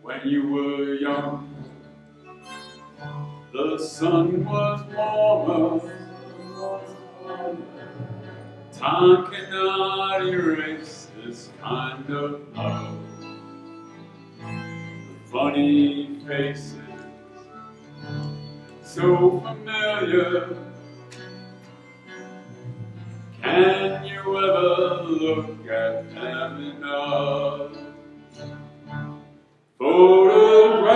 When you were young, the sun was warmer. Time cannot erase this kind of love. The funny faces, so familiar. Can you ever look at them enough? Photographs,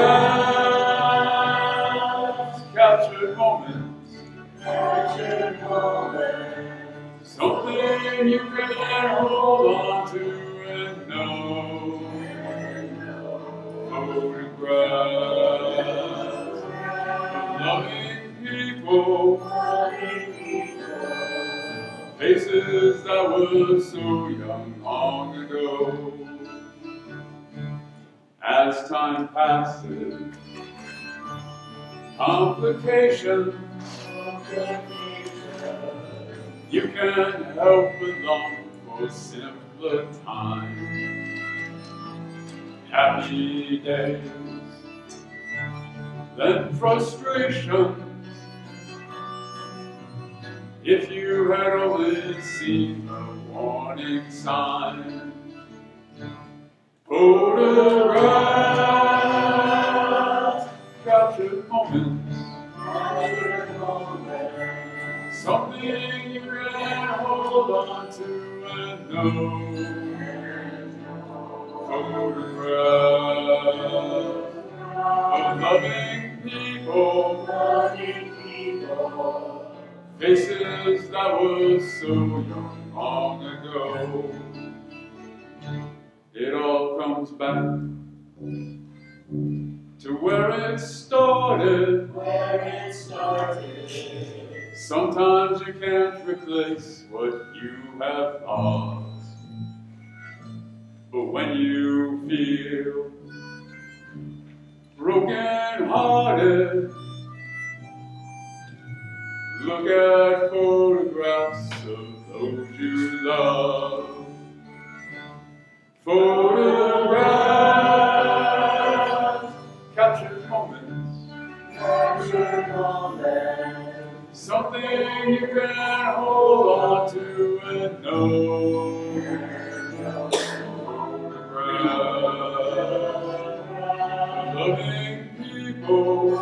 captured moments, something you can hold on to and know. Photographs of loving people, faces that were so young long ago. As time passes, complications, you can't help but long for simpler times. Happy days, then frustration. If you had only seen the warning sign. Photographs, captured moments, something you can hold on to and know. Photographs of loving people, faces that were so young long ago. It all comes back to where it started. Sometimes you can't replace what you have lost. But when you feel broken-hearted, look at photographs of those you love. Photographs, captured moments, something you can hold on to and know. Photographs, loving people,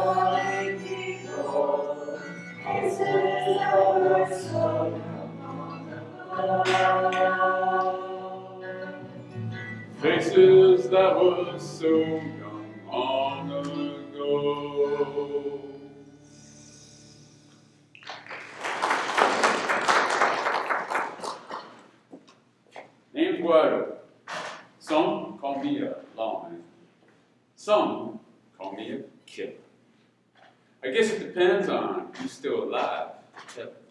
faces that were so young long ago. Name's Guido. Some call me a lawman. Some call me a killer. I guess it depends on who's still alive to tell it.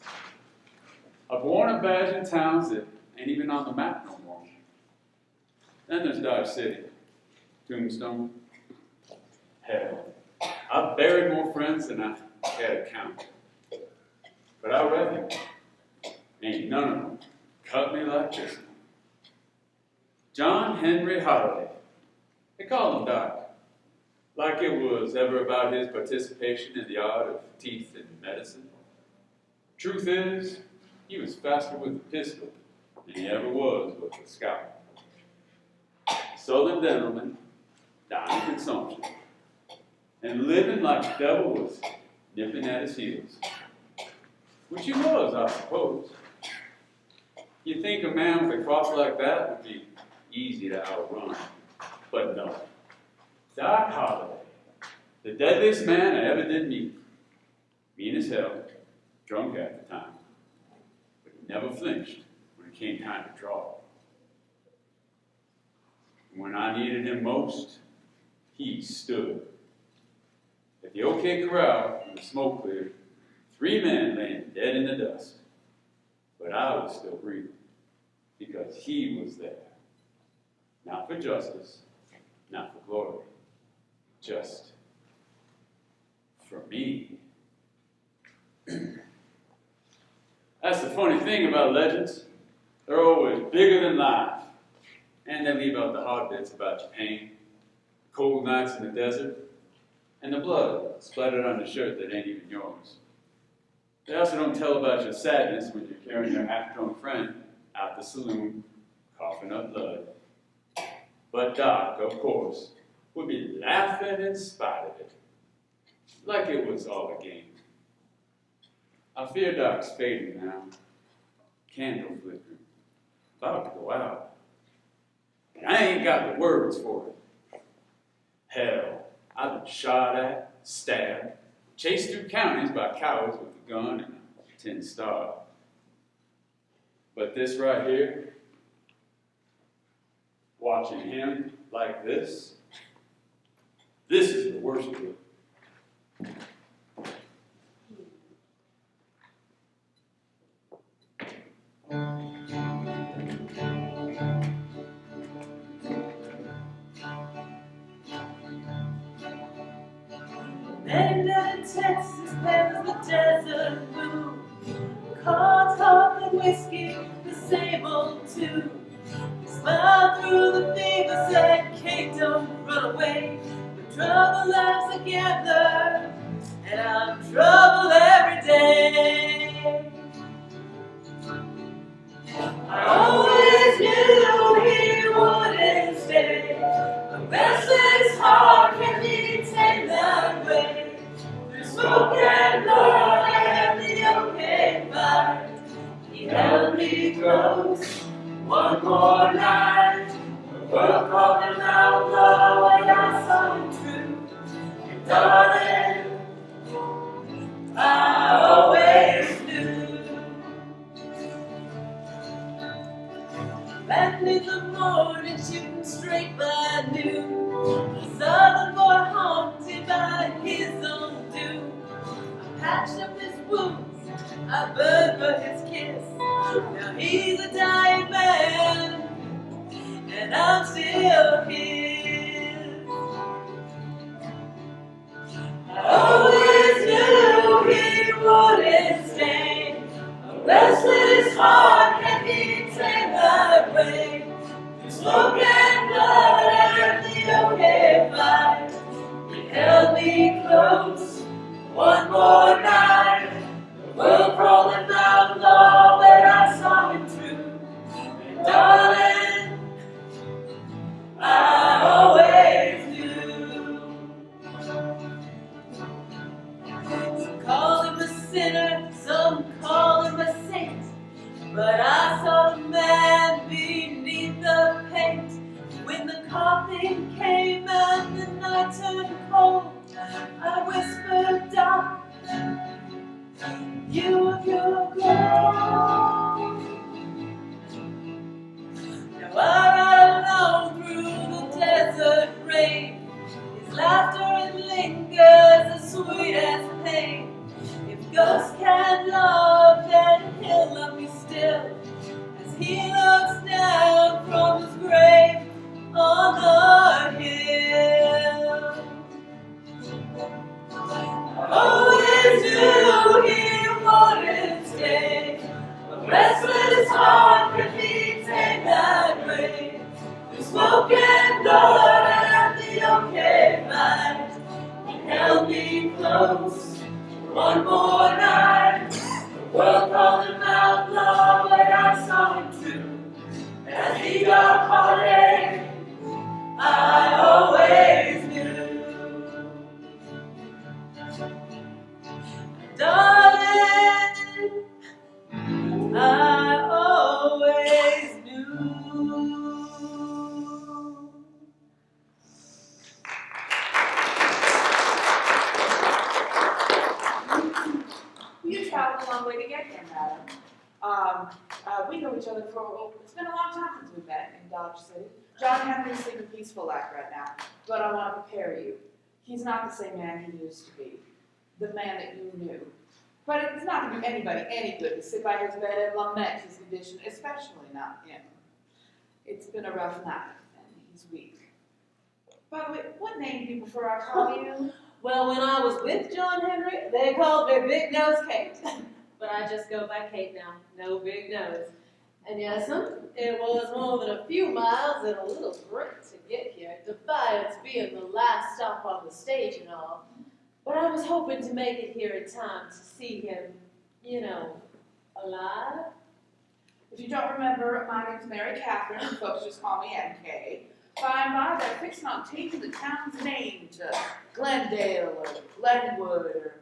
I've worn a badge in towns that ain't even on the map no more. Then there's Dodge City, Tombstone. Hell, I've buried more friends than I had to count. But I reckon ain't none of them cut me like this one. John Henry Holiday. They called him Doc, like it was ever about his participation in the art of teeth and medicine. Truth is, he was faster with a pistol than he ever was with a scalpel. Southern gentleman, dying of consumption, and living like the devil was nipping at his heels. Which he was, I suppose. You'd think a man with a cross like that would be easy to outrun. But no. Doc Holliday, the deadliest man I ever did meet. Mean as hell, drunk at the time. But he never flinched when it came time to draw. When I needed him most, he stood. At the OK Corral, when the smoke cleared, 3 men laying dead in the dust. But I was still breathing, because he was there. Not for justice, not for glory, just for me. That's the funny thing about legends. They're always bigger than life. And they leave out the hard bits about your pain, the cold nights in the desert, and the blood splattered on the shirt that ain't even yours. They also don't tell about your sadness when you're carrying your half-drunk friend out the saloon, coughing up blood. But Doc, of course, would be laughing in spite of it, like it was all a game. I fear Doc's fading now, candle flickering, about to go out. And I ain't got the words for it. Hell, I've been shot at, stabbed, chased through counties by cowards with a gun and a tin star. But this right here, watching him like this is the worst of it. Men down in Texas past the desert blue, cards, hop, and whiskey, the same old tune. Smile through the fever, said, Kate, don't run away. The trouble lies together, and I'm trouble every day. I always knew he wouldn't stay. A restless heart can be tamed that way. Through smoke and blood and the okay fight, he held me close one more night. The world called him outlaw and I saw him true. And darling, I always knew. Back in the morning, shooting straight by noon. The southern boy haunted by his own doom. I patched up his wounds, I burned for his kiss. Now he's a dying man, and I'm still his. I always knew he wouldn't stay. A restless heart can be tamed that way. Through smoke and blood and the okay fight, he held me close one more night. The world crawling outlaw, but I saw him through. And darling, I always knew. Some call him a sinner, some call him a saint, but I saw the man beneath the paint. When the coffin came and the night turned cold, I whispered, Doc, you and your girl. Now I ride along through the desert rain. His laughter it lingers as sweet as pain. If ghosts can love, then he'll love me still, as he looks down from his grave on the hill. I always knew he wouldn't stay. A restless heart can be tamed that way. Through smoke and blood and the okay fight, he held me close one more night. The world called him outlaw, but I saw him true. As he got heartache, I always knew. Darling, I always knew. You traveled a long way to get here, madam. We know each other for, it's been a long time since we met in Dodge City. John Henry's living a peaceful life right now, but I want to prepare you. He's not the same man he used to be, the man that you knew. But it's not going to do anybody any good to sit by his bed and lament his condition, especially not him. It's been a rough night, and he's weak. By the way, what name do you prefer I call you? Well, when I was with John Henry, they called me Big Nose Kate. But I just go by Kate now. No big nose. And yes'm, it was more than a few miles and a little grit to get here, Defiance being the last stop on the stage and all. But I was hoping to make it here in time to see him, you know, alive. If you don't remember, my name's Mary Catherine, and folks just call me MK. By and by, they're fixing on changing the town's name to Glendale or Glenwood, or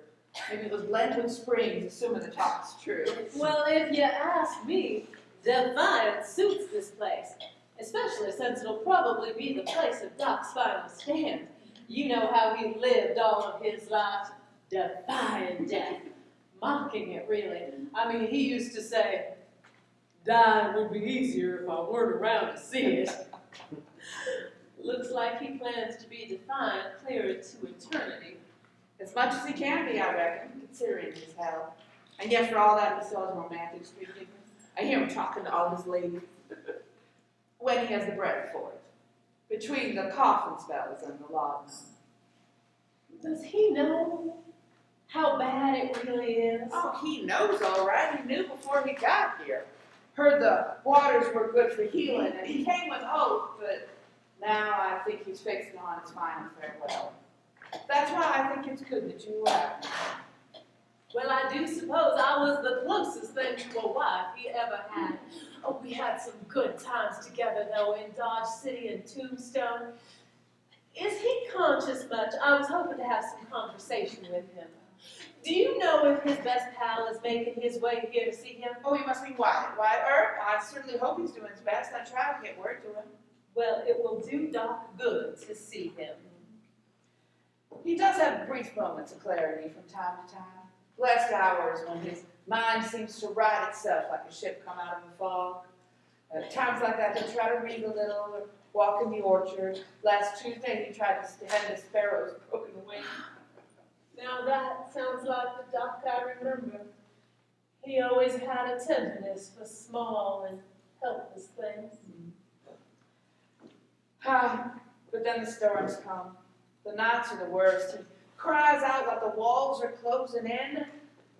maybe it was Glenwood Springs, assuming the talk's true. Well, if you ask me, Defiance suits this place, especially since it'll probably be the place of Doc's final stand. You know how he lived all of his life, defying death, mocking it really. I mean, he used to say, dying would be easier if I weren't around to see it. Looks like he plans to be defiant clear into eternity. As much as he can be, I reckon, considering his health. And yet, for all that, he still has romantic speaking. I hear him talking to all his ladies when he has the breath for it, between the coughing spells and the laudanum. Does he know how bad it really is? Oh, he knows all right. He knew before he got here. Heard the waters were good for healing, and he came with hope, but now I think he's fixing on his final farewell. That's why I think it's good that you left. Well, I do suppose I was the closest thing to a wife he ever had. Oh, we had some good times together, though, in Dodge City and Tombstone. Is he conscious much? I was hoping to have some conversation with him. Do you know if his best pal is making his way here to see him? Oh, he must be Wyatt. Wyatt Earp. I certainly hope he's doing his best. I try to get word to him. Well, it will do Doc good to see him. He does have brief moments of clarity from time to time. Blessed hours when his mind seems to right itself like a ship come out of a fog. Times like that, he'll try to read a little or walk in the orchard. Last Tuesday, he tried to tend a sparrow's broken wing. Now that sounds like the Doc I remember. He always had a tenderness for small and helpless things. But then the storms come. The nights are the worst. He cries out like the walls are closing in.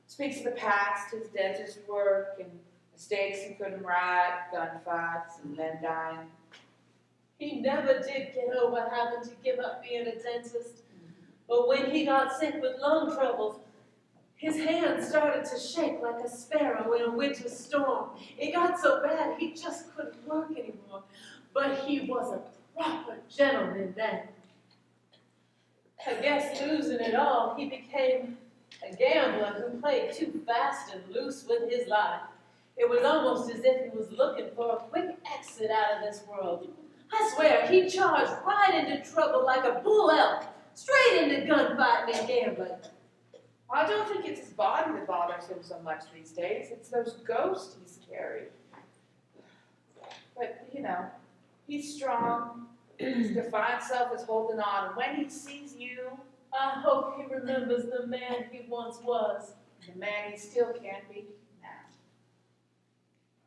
Speaks of the past, his dentist work, and mistakes he couldn't right, gunfights, and men dying. He never did get over having to give up being a dentist. But when he got sick with lung troubles, his hand started to shake like a sparrow in a winter storm. It got so bad he just couldn't work anymore. But he was a proper gentleman then. I guess losing it all, he became a gambler who played too fast and loose with his life. It was almost as if he was looking for a quick exit out of this world. I swear, he charged right into trouble like a bull elk, straight into gunfighting and gambling. I don't think it's his body that bothers him so much these days. It's those ghosts he's carried. But, you know, he's strong. His defiant self is holding on. And when he sees you, I hope he remembers the man he once was. the man he still can be now.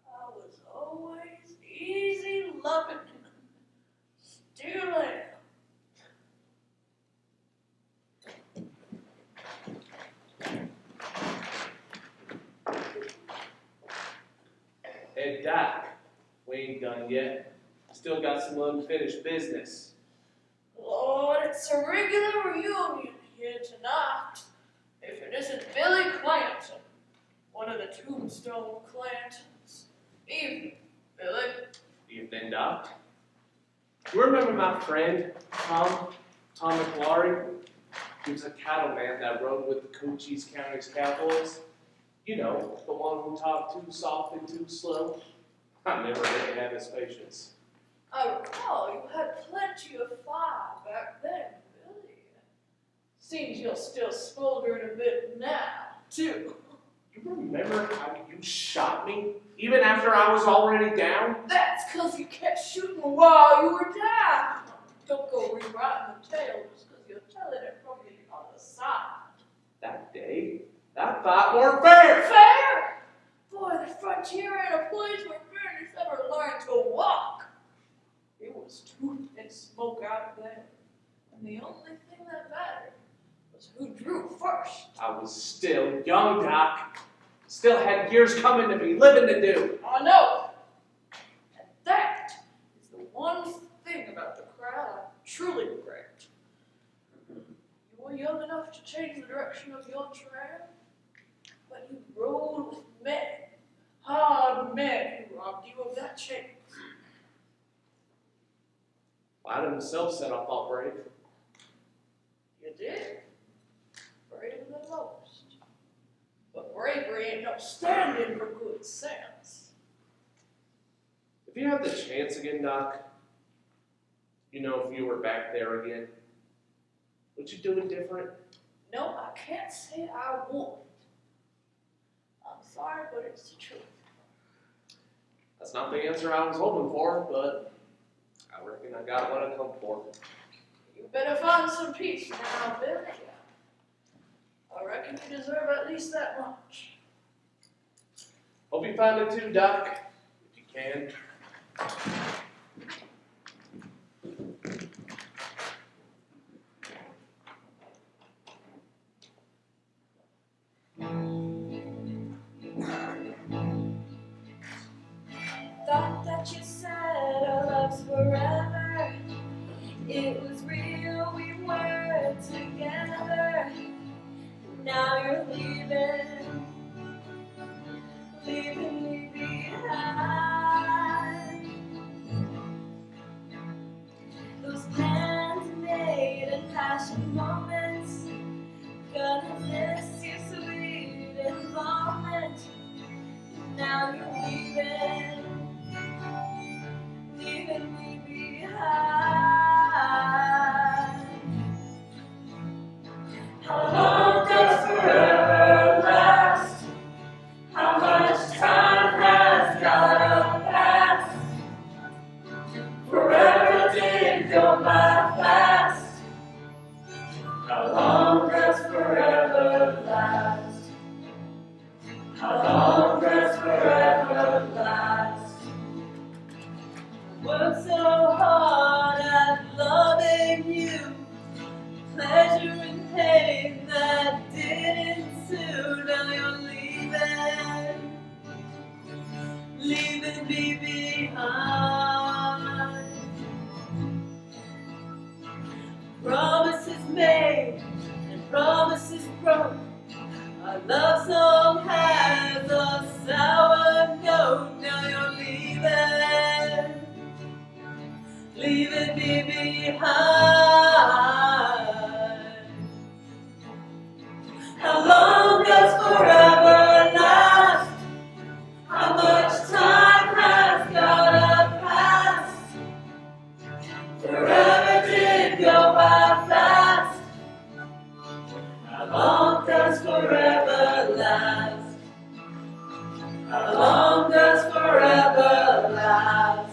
I was always easy loving. Still am. Hey, Doc, we ain't done yet. Still got some unfinished business. Lord, it's a regular reunion here tonight. If it isn't Billy Clanton, one of the Tombstone Clantons. Evening, Billy. Evening, Doc. You remember my friend, Tom McLaury? He was a cattleman that rode with the Cochise County's cowboys. You know, the one who talked too soft and too slow. I never really had his patience. I recall you had plenty of fire back then, Billy. Seems you're still smoldering a bit now, too. You remember how you shot me, even after I was already down? That's because you kept shooting while you were down. Don't go rewriting the tale just because you're telling it from the other side. That day, that fight weren't fair! Fair? Boy, the frontier ain't a place where fairness ever learned to walk. It was tooth and smoke out there. And the only thing that mattered was who drew first. I was still young, Doc. Still had years coming to me, living to do. I know. enough to change the direction of your trail, but you rode with men, hard men who robbed you of that chance. Adam himself said I fought brave. You did. Braver than most. But bravery ain't no stand-in for good sense. If you had the chance again, Doc, you know, if you were back there again, would you do it different? No, I can't say I would. I'm sorry, but it's the truth. That's not the answer I was hoping for, but I reckon I got what I come for. You better find some peace now, Billy. I reckon you deserve at least that much. Hope you find it too, Doc, if you can. Thought that you said our love's forever. It was real, we were together. Now you're leaving, leaving me behind. Those plans made in passion moments, gonna miss your sweet involvement. Now you're leaving, leaving me behind. How long does forever last? How much time has gotta pass? Forever did go by fast. How long does forever last? How long does forever last? Worked so hard at loving you, pleasure and pain that didn't suit. Now you're leaving me behind. Promises made and promises broke. Our love song has a sour note. Now you're leaving me behind. How long does forever last? How much time has gotta pass? Forever did go by fast. How long does forever last? How long does forever last?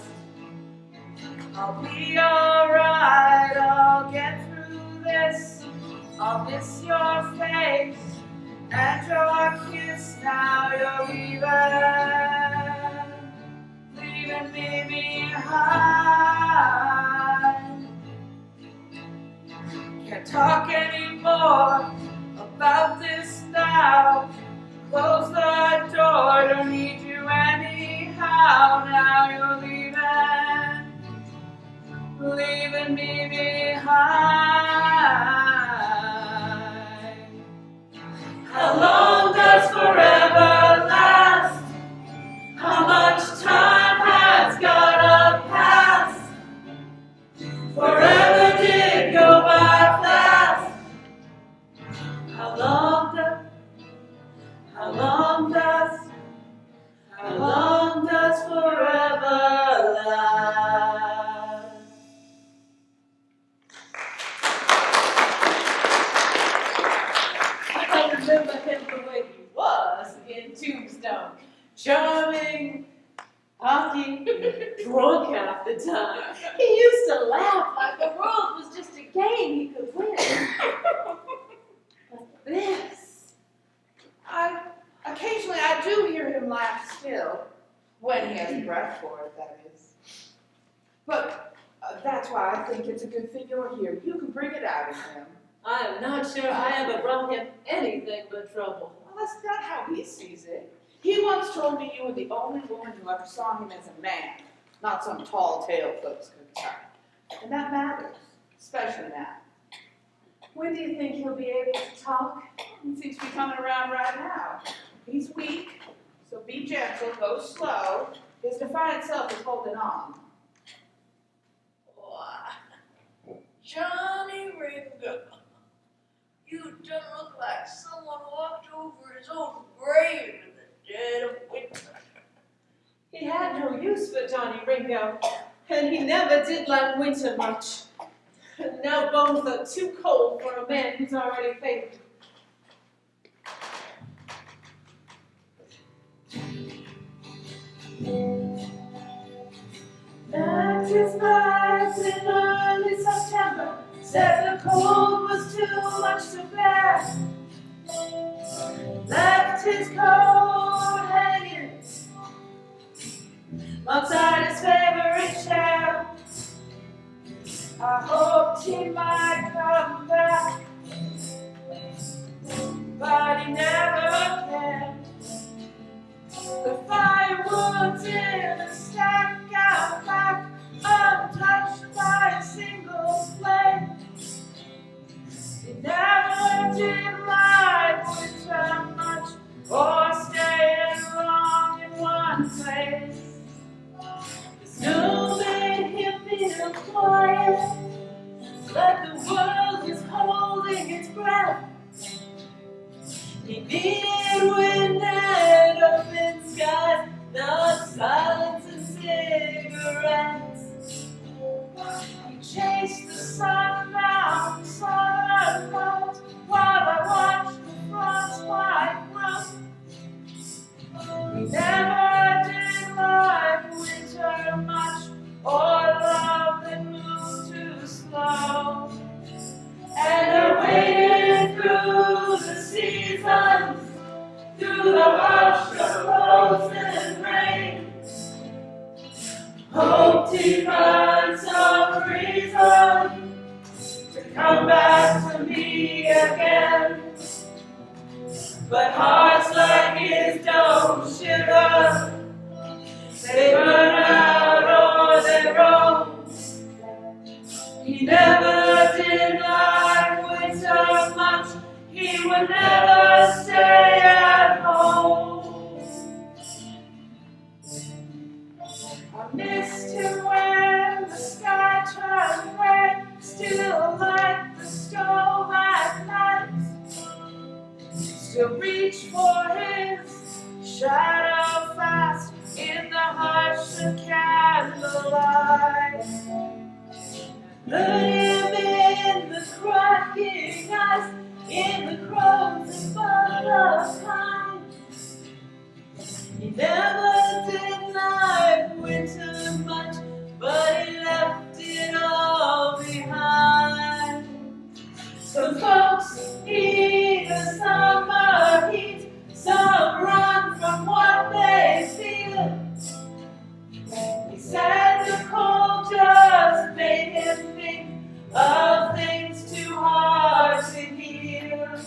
I'll be alright, I'll get through this. I'll miss your face and your kiss. Now you're leaving me behind. Can't talk anymore about this now. Close the door, don't need you anyhow. Now you're leaving me behind. How long does forever last? How much time has gotta pass? Forever did go by fast. How long does forever last? I remember him the way he was in Tombstone. Charming, cocky, drunk half the time. He used to laugh like the world was just a game he could win. But this, Occasionally I do hear him laugh still, when he has breath for it, that is. But that's why I think it's a good thing you're here. You can bring it out of him. I am not sure I ever brought him anything but trouble. Well, that's not how he sees it. He once told me you were the only woman who ever saw him as a man, not some tall tale folks could tell. And that matters, especially now. When do you think he'll be able to talk? He seems to be coming around right now. He's weak, so be gentle, go slow. His defiant self is holding on. Why, Johnny Ringo, you don't look like someone walked over his own grave in the dead of winter. He had no use for Johnny Ringo, and he never did like winter much. And now bones are too cold for a man who's already faded. Packed his bags in early September, said the cold was too much to bear. Left his coat hanging outside his favorite chair. I hoped he might come back, but he never came. The firewood's in a stack out back, untouched by a single flame. He never did like winter much, or staying long in one place. The snow made him feel quiet, like the world was holding its breath. He needed wind and open skies, not silence and cigarettes. He chased the sun down southern roads while I watched the frostbite grow. He never did like winter much, or love that moved too slow. And I waited through the seasons, through the hush of frozen rain. Hoped he'd find some reason to come back to me again. But hearts like his don't shiver, they burn out on their own. He never did like winter much, he would never stay at home. I missed him when the sky turned gray, still light the stove at night. Still reach for his shadow fast in the hush of candlelight. Put him in the cracking ice, in the crows and butterflies. He never did like winter much, but he left it all behind. Some folks need the summer heat, some run from what they feel. He said the cold just made him think of things too hard to hear.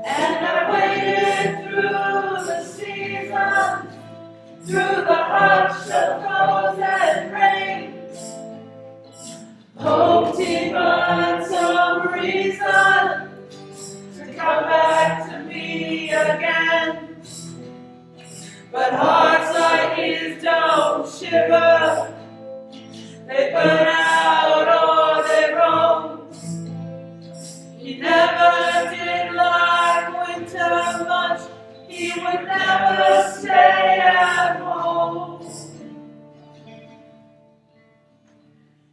And I waited through the seasons, through the hush of frozen rain. Hoped he'd find some reason to come back to me again. But hearts like his don't shiver, they burn out on their own. He never did like winter much, he would never stay at home.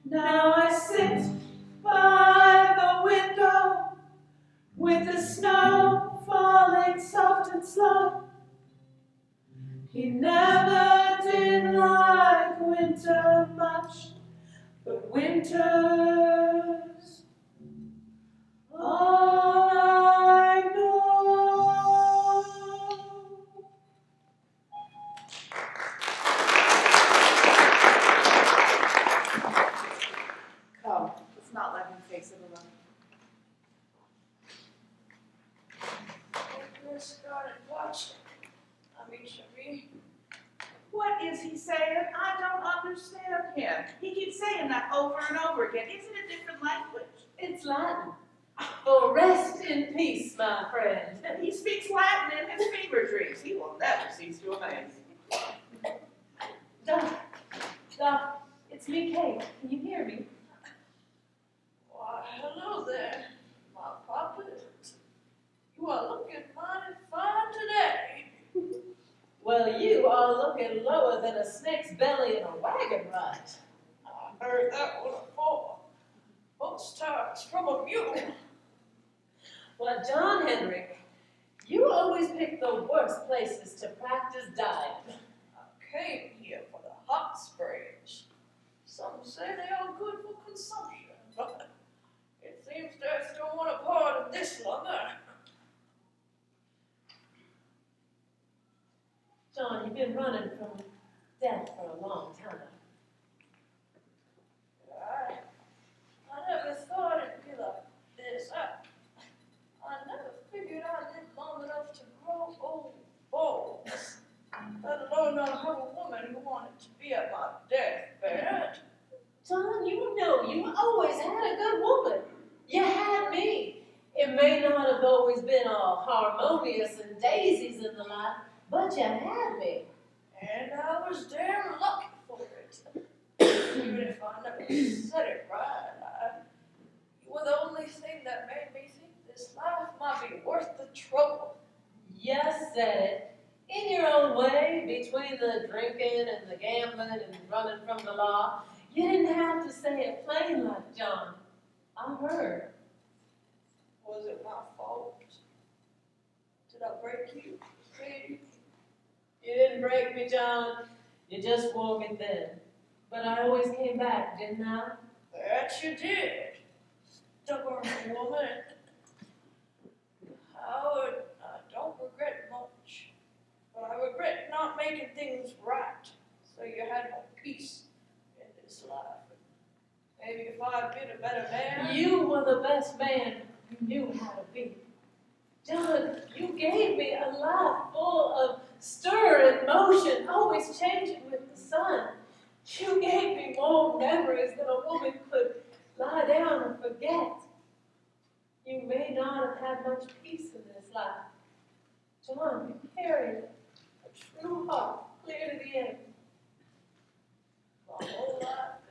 Now I sit by the window with the snow falling soft and slow. He never did like winter much, but winter's all I know. Come, let's not let him face it alone. Miss God and watch it. Shabby. What is he saying? I don't understand him. He keeps saying that over and over again. Is it a different language? It's Latin. Well, rest in peace, my friend. And he speaks Latin in his fever dreams. He will never cease to amaze. Doc, it's me, Kate. Can you hear me? Why, hello there, my puppet. You are looking mighty fine today. Well, you are looking lower than a snake's belly in a wagon rut. I heard that one before. Most times from a mule. Well, John Henry, you always pick the worst places to practice diet. I came here for the hot springs. Some say they are good for consumption, but it seems there's still one a part of this lumber. John, you've been running from death for a long time. I never thought it'd be like this. I never figured I'd live long enough to grow old balls, let alone not have a woman who wanted to be at my deathbed. John, you know you always had a good woman. You had me. It may not have always been all harmonious and daisies in the life, but you had me. And I was damn lucky for it. Even if I never said it right, you were the only thing that made me think this life might be worth the trouble. You said it. In your own way, between the drinking and the gambling and running from the law, you didn't have to say it plain like John. I heard. Was it my fault? Did I break you, Katie? You didn't break me, John. You just wore me thin. But I always came back, didn't I? That you did. Stubborn woman. Howard, I don't regret much, but I regret not making things right, so you had no peace in this life. Maybe if I'd been a better man. You were the best man you knew how to be. John, you gave me a life full of stir and motion, always changing with the sun. You gave me more memories than a woman could lie down and forget. You may not have had much peace in this life. John, you carried a true heart clear to the end. My whole life,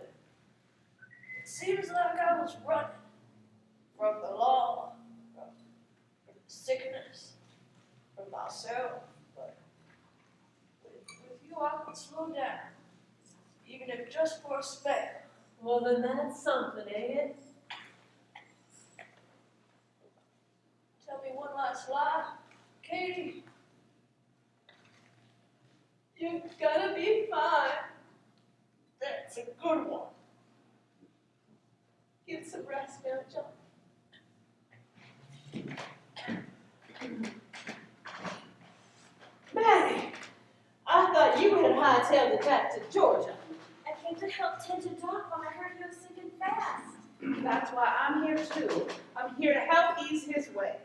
it seems like I was running from the law, from sickness, from myself, but with you I could slow down, even if just for a spell. Well, then that's something, ain't it? Tell me one last lie, Katie. You're gonna be fine. That's a good one. Get some rest now, John. Maddie, I thought you had hightailed it back to Georgia. I came to help tend to Doc when I heard he was sinking fast. That's why I'm here too. I'm here to help ease his way.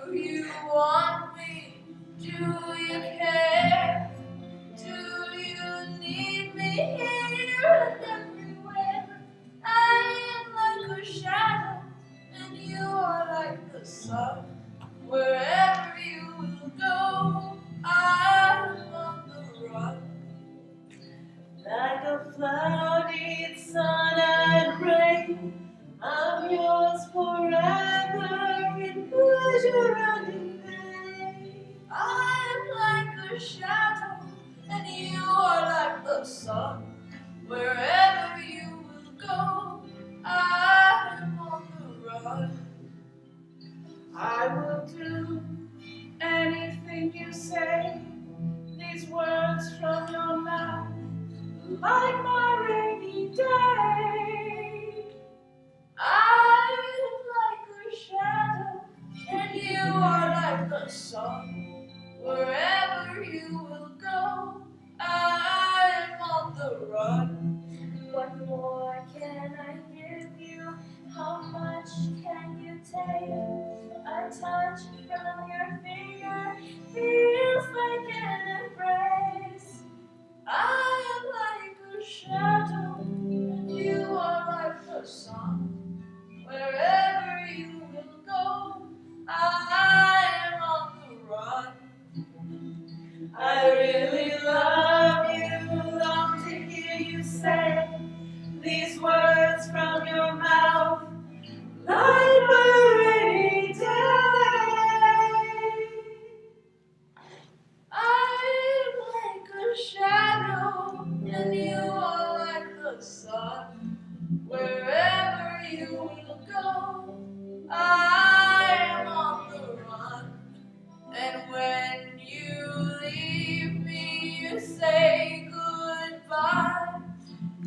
Do you want me? Do you care? Do you need me here and everywhere? I am like a shadow, and you are like the sun. Wherever you will go, I'm on the run. Like a flower needs sun and rain, I'm yours forever in pleasure and in pain. I'm like a shadow, and you are like the sun. Wherever you will go, I'm on the run. I will do anything you say. These words from your mouth, like my rainy day. I'm like a shadow, and you are like the sun. Wherever you will go, I'm on the run. What more can I give you? How much can you take? A touch from your finger feels like an embrace. I am like a shadow, and you are like the sun. Wherever you will go, I am on the run. I really love you, long to hear you say these words from your mouth, like a rainy day. I'm like a shadow, and you are like the sun. Wherever you will go, I am on the run. And when you leave me, you say goodbye.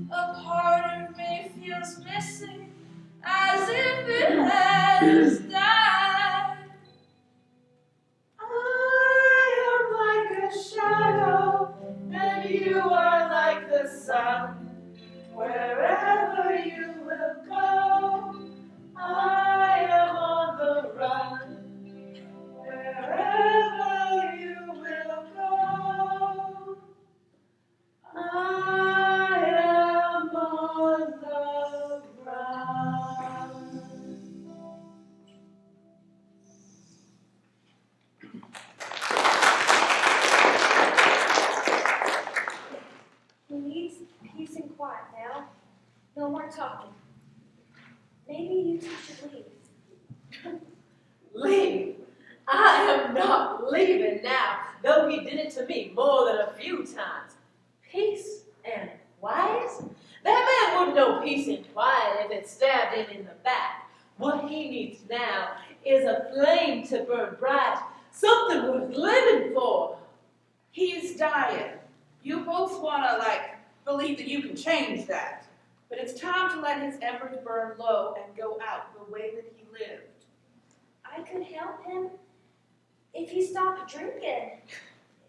A part of me feels missing, as if it has died. I am like a shadow, and you are like the sun. Wherever you will go, I am on the run. Wherever you will go, I am on the run. He needs peace and quiet now. No more talking. Maybe you two should leave. Leave? I am not leaving now, though he did it to me more than a few times. Peace and quiet? That man wouldn't know peace and quiet if it stabbed him in the back. What he needs now is a flame to burn bright, something worth living for. He's dying. You both want to, believe that you can change that. But it's time to let his embers burn low and go out the way that he lived. I could help him if he stopped drinking.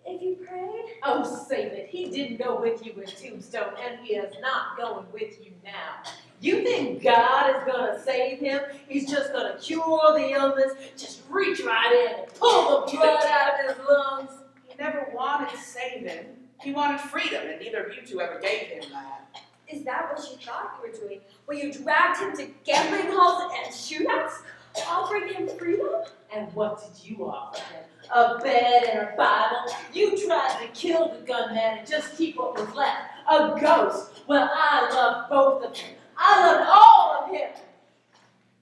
If you prayed. Oh, save it. He didn't go with you in Tombstone, and he is not going with you now. You think God is going to save him? He's just going to cure the illness, just reach right in and pull the blood out of his lungs. He never wanted saving. He wanted freedom, and neither of you two ever gave him that. Is that what you thought you were doing? When you dragged him to gambling halls and shootouts? Offering him freedom? And what did you offer him? A bed and a Bible? You tried to kill the gunman and just keep what was left. A ghost. Well, I love both of them. I love all of him.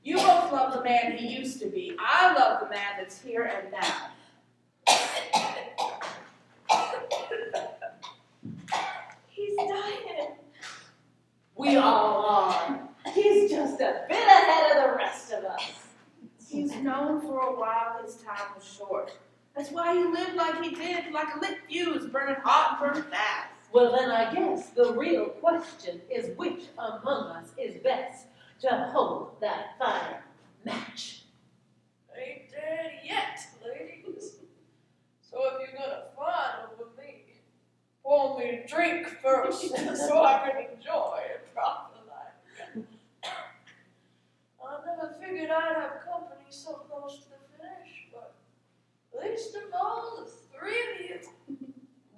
You both love the man he used to be. I love the man that's here and now. He's dying. We all are. He's just a bit ahead of the rest of us. He's known for a while his time was short. That's why he lived like he did, like a lit fuse, burning hot and burning fast. Well, then I guess the real question is which among us is best to hold that fire match. Ain't dead yet, ladies. So if you're gonna fight over me, pour me a drink first so I can enjoy it properly. I never figured I'd have company so close to the finish, but least of all, the three of you.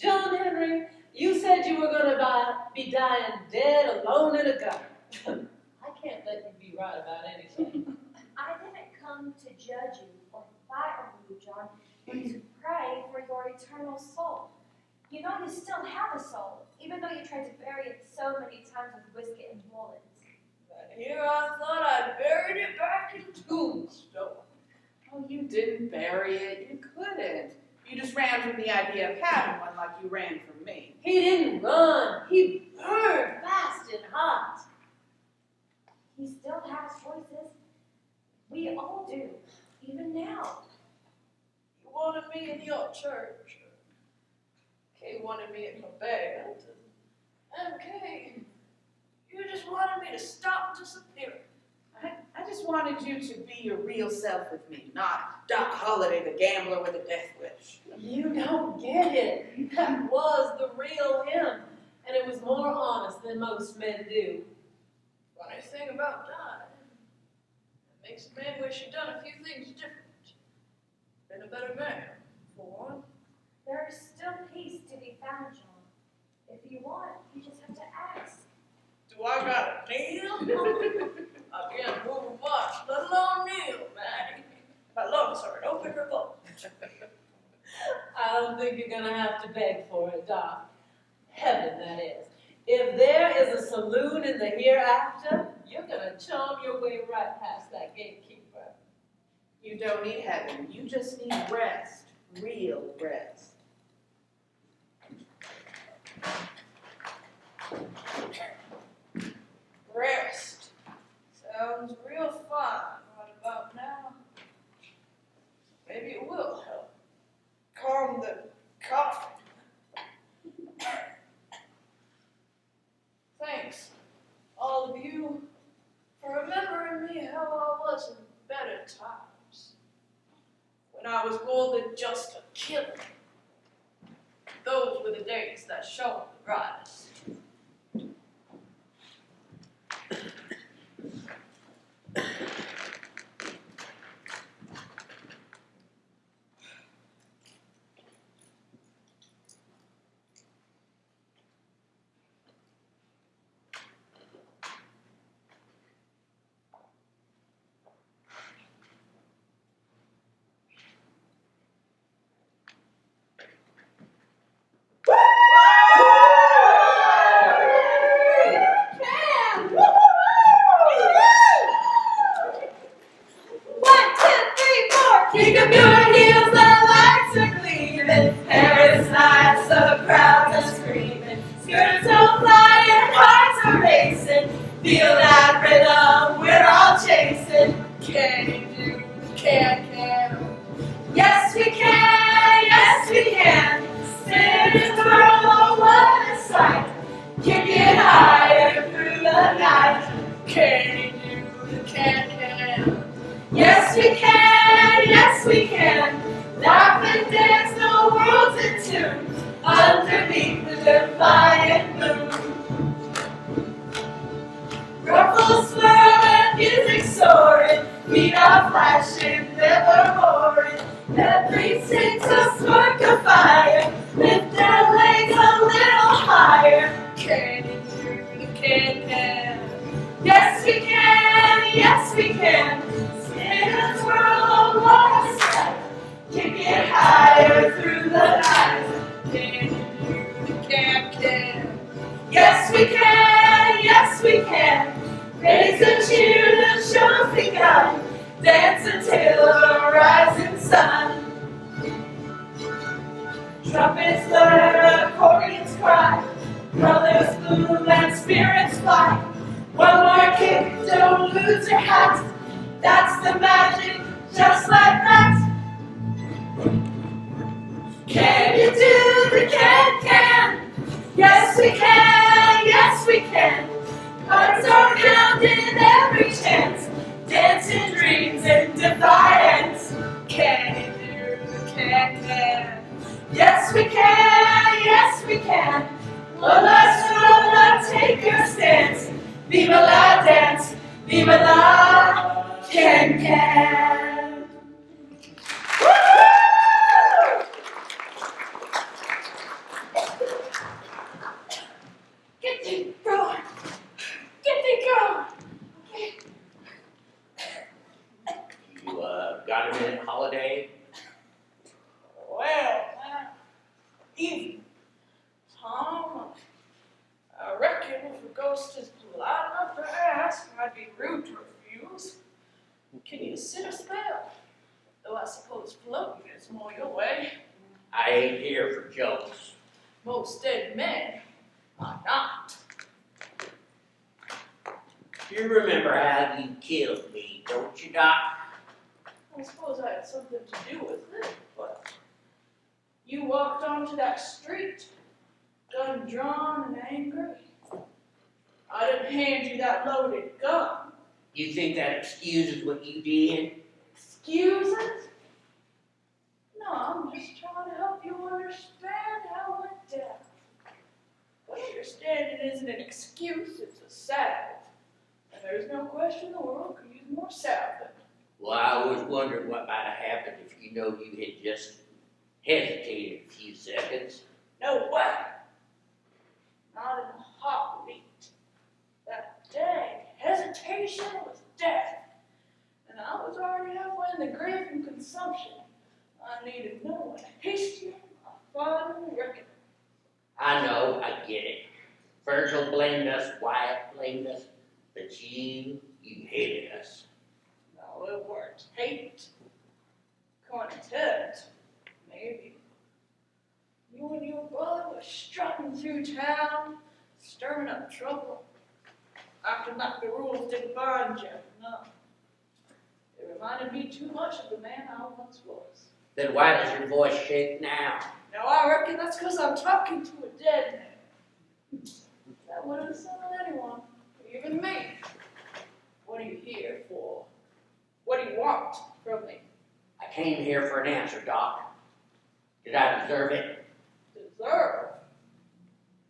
John Henry, you said you were going to be dying dead alone in a gutter. I can't let you be right about anything. I didn't come to judge you or fight over you, John, but to pray for your eternal soul. You know you still have a soul, even though you tried to bury it so many times with whiskey and bullets. But here I thought I'd buried it back in Tombstone. Oh, you didn't bury it. You couldn't. You just ran from the idea of having one like you ran from me. He didn't run. He burned fast and hot. He still has choices. We all do, even now. You wanted me in your church. Kay wanted me in her band. And Kay, you just wanted me to stop disappearing. I just wanted you to be your real self with me, not Doc Holliday, the gambler with a death wish. You don't get it. That was the real him, and it was more honest than most men do. Funny thing about dying, Makes a man wish he'd done a few things different. Been a better man, for one. There is still peace to be found, John. If you want, you just have to ask. Do I got a kneel? I can't move much, let alone kneel, man. My lungs are an open revolt. I don't think you're gonna have to beg for it, Doc. Heaven, that is. If there is a saloon in the hereafter, you're gonna charm your way right past that gatekeeper. You don't need heaven, you just need rest, real rest. Rest. Sounds real fine right about now. Maybe it will help. Calm the coughing. Thanks, all of you, for remembering me how I was in better times. When I was more than just a killer. Those were the days that shone the brightest. Kick up your heels, the lights are gleaming. Paris nights, the crowds are screaming. Skirts are flying, hearts are racing. Feel that rhythm, we're all chasing. Can you do the can? Yes we can, yes we can. Spin the world, what a sight. Kick it higher through the night. Can you do the can? Yes we can, yes we can. Laugh and dance the world's in tune. Underneath the defiant moon. Ruffles swirl and music soaring. Feet are flashing, never boring. Every sings a spark of fire. Lift their legs a little higher. Can you do the can? Yes we can, yes we can. Spin and twirl, what a sight. Kick it higher through the night. Can you do the can? Yes we can, yes we can. Raise a cheer, the show's begun. Dance until the rising sun. Trumpets blur, accordions cry. Colors bloom and spirits fly. One more kick, don't lose your hat. That's the magic, just like that. Can you do the can? Yes we can, yes we can. Hearts are pounding every chance. Dancing dreams in defiance. Can you do the can? Yes we can, yes we can. One last roll, take your stance. Viva la dance, viva la can. Get thee going. Get thee going. Okay. You got a minute, Holiday? Well, easy. Tom, I reckon if a ghost is polite enough to ask, I'd be rude to refuse. Can you sit a spell? Though I suppose floating is more your way. I ain't here for jokes. Most dead men are not. You remember how you killed me, don't you, Doc? I suppose I had something to do with it, but you walked onto that street, gun drawn and angry. I didn't hand you that loaded gun. You think that excuses what you did? Excuse it? No, I'm just trying to help you understand how it went down. But understanding isn't an excuse, it's a salve. And there's no question the world could use more salve than Well, I always wondered what might have happened if you had just hesitated a few seconds. No way. Not in a heartbeat. That day, hesitation was death. And I was already halfway in the grave from consumption. I needed no one to hasten my final reckoning. I know, I get it. Virgil blamed us, Wyatt blamed us, but you hated us. No, it weren't hate. Content, maybe. You and your brother were strutting through town, stirring up trouble, acting like the rules didn't bind you. No. It reminded me too much of the man I once was. Then why does your voice shake now? Now I reckon that's because I'm talking to a dead man. That wouldn't settle anyone, even me. What are you here for? What do you want from me? I came here for an answer, Doc. Did I deserve it? Deserve?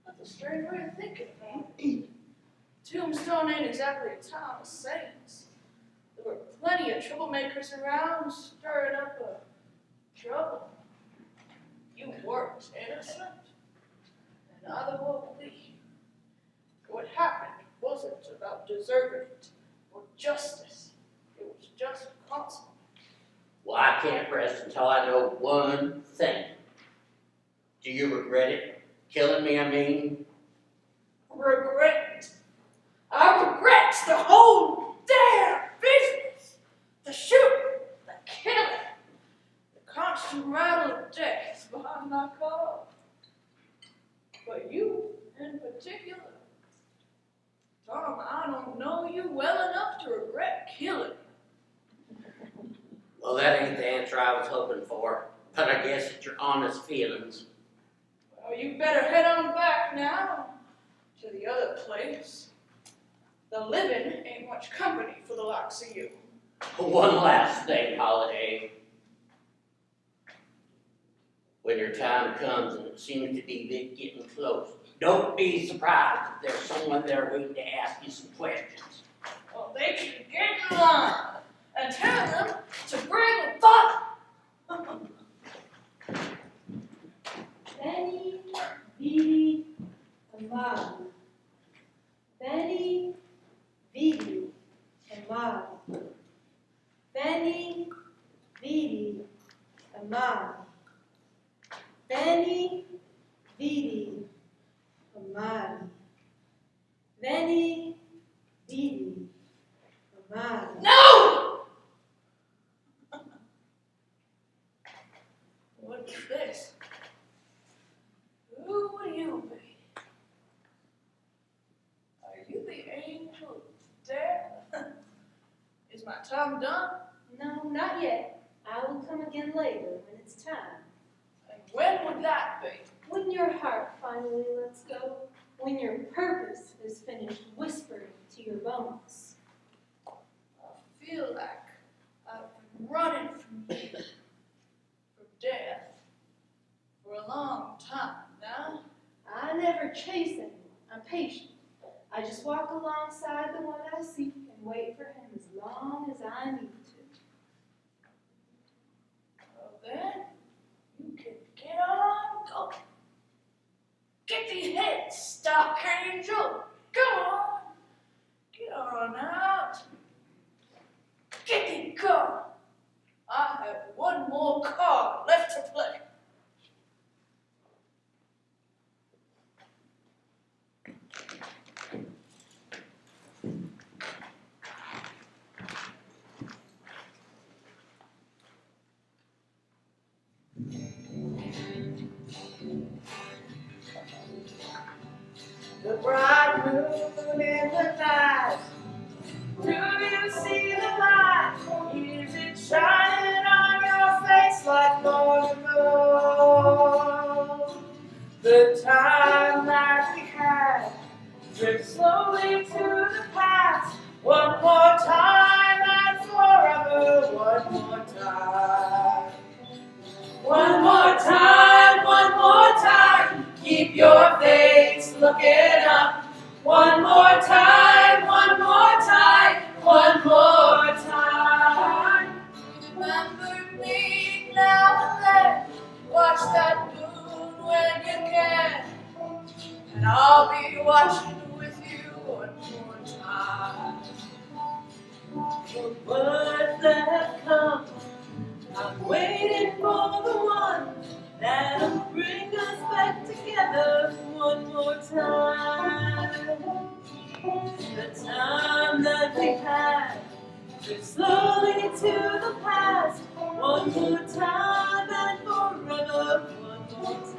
That's a strange way of thinking, huh? Tombstone ain't exactly a town of saints. There were plenty of troublemakers around, stirring up trouble. You weren't innocent, and neither were we. What happened wasn't about deserving it or justice. It was just consequence. Well, I can't rest until I know one thing. Do you regret it? Killing me, I mean? Regret. I regret the whole damn business. The shooting, the killing, the constant rattle of death behind my car. But you, in particular, Tom, I don't know you well enough to regret killing. Well, that ain't the answer I was hoping for, but I guess it's your honest feelings. Well, you better head on back now to the other place. The living ain't much company for the likes of you. One last thing, Holiday. When your time comes and it seems to be getting close, don't be surprised if there's someone there waiting to ask you some questions. Well, they should get in line and tell them to bring a bottle. Benny, Vidi, Amari. Benny, Vidi, Amari. Benny, Vidi, Amari. Benny, Vidi, Amari. Benny, Vidi, Amari. No! What's this? Who would you be? Are you the angel of death? Is my time done? No, not yet. I will come again later when it's time. And when would that be? When your heart finally lets go. When your purpose is finished whispering to your bones. I feel like I've been running from you, from death, for a long time now. I never chase anyone. I'm patient. I just walk alongside the one I seek and wait for him as long as I need to. Well then, you can get on going. Get these heads, Stock Angel. Go on. Get on out. Get the gun. I have one more card left to play. The bright moon in the night. Do you see the light? Is it shining on your face like long ago? The time that we had drifts slowly to the past. One more time and forever. One more time. One more time, one more time. Keep your face looking up. One more time, one more time, one more time. I'll be watching with you one more time. For words that have come, I'm waiting for the one that'll bring us back together one more time. The time that we had drift slowly to the past one more time and forever one more time.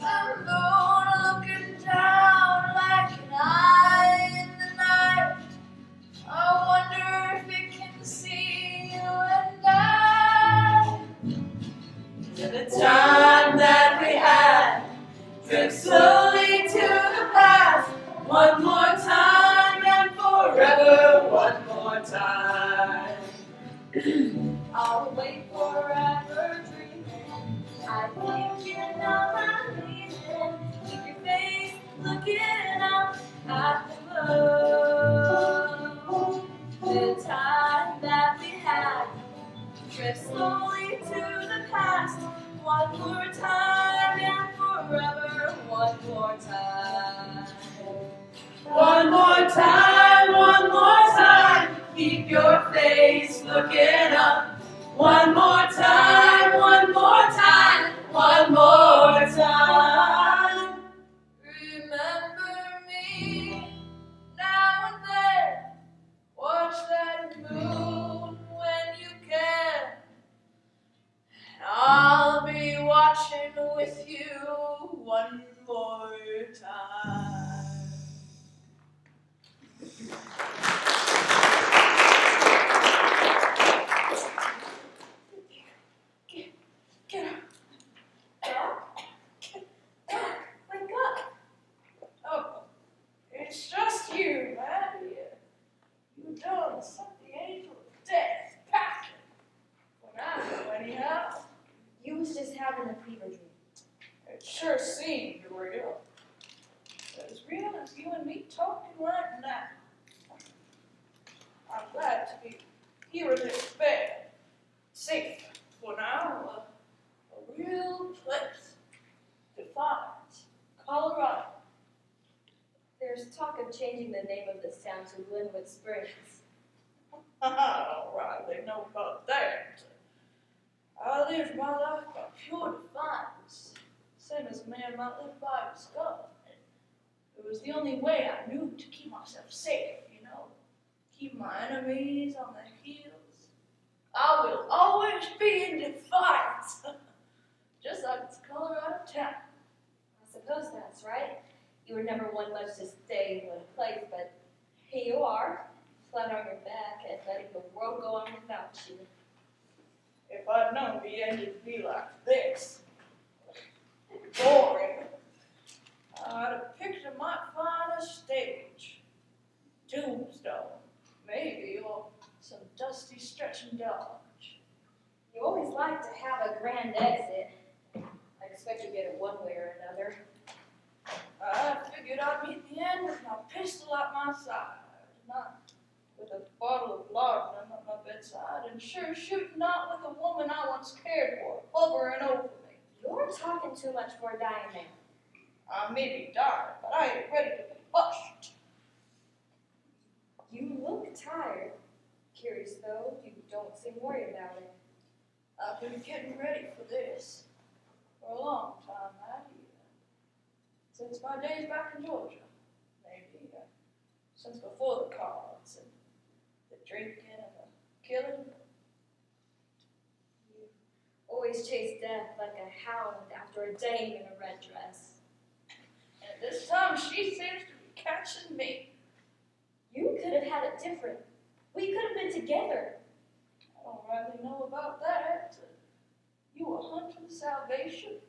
The moon looking down like an eye in the night. I wonder if it can see you and I. The time that we had drift slowly to the past one more time and forever one more time. I'll wait forever dreaming. I think you know my reason. Keep your face looking up at the moon. The time that we had drift slowly to the past. One more time and forever. One more time. One more time, keep your face looking up. One more time, one more time, one more time. Remember me now and then. Watch that moon when you can. And I'll be watching with you one more time. Get up. Doc, wake up. Oh, it's just you, man. You done sent the angel of death packing. Well, I know anyhow. You was just having a fever dream. It sure seemed real. As real as you and me talking right now. I'm glad to be here in this bed. Safe for now. A real place. Defiance, Colorado. There's talk of changing the name of this town to Glenwood Springs. I don't rightly know about that. I lived my life by pure defiance, same as a man might live by his gun. It was the only way I knew to keep myself safe, you know, keep my enemies on their heels. I will always be in defiance, just like this Colorado town. I suppose that's right. You were never one much to stay in one place, but here you are, flat on your back and letting the world go on without you. If I'd known the end would be like this, boring, I'd have picked my finest stage. Tombstone, maybe, or some dusty stretch and dodge. You always like to have a grand exit. I expect you get it one way or another. I figured I'd meet the end with my pistol at my side, not with a bottle of laudanum at my bedside, and sure shooting not with a woman I once cared for, hovering over me. You're talking too much for a dying man. I may be dying, but I ain't ready to be hushed. You look tired. Curious though, you don't seem worried about it. I've been getting ready for this for a long time, Maddie. Since my days back in Georgia, maybe. Since before the cards and the drinking and the killing. You always chase death like a hound after a dame in a red dress. And this time she seems to be catching me. You could have had it different. We could have been together. I don't really know about that. You were hunting salvation,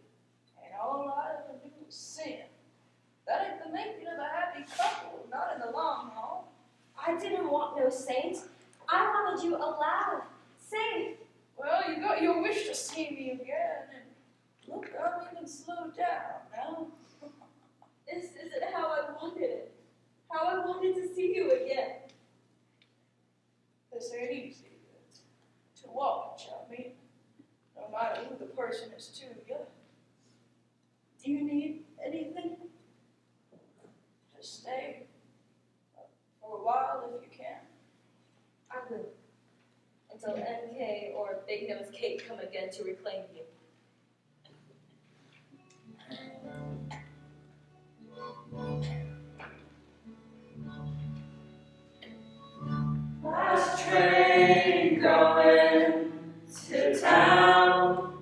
and all I ever knew was sin. That ain't the making of a happy couple, not in the long haul. I didn't want no saint. I wanted you alive, safe. Well, you got your wish to see me again, and look, I'm even slowed down now. This isn't how I wanted it. How I wanted to see you again. This ain't easy to watch, I mean, no matter who the person is to you. Do you need big-nosed Kate come again to reclaim you. Last train going to town.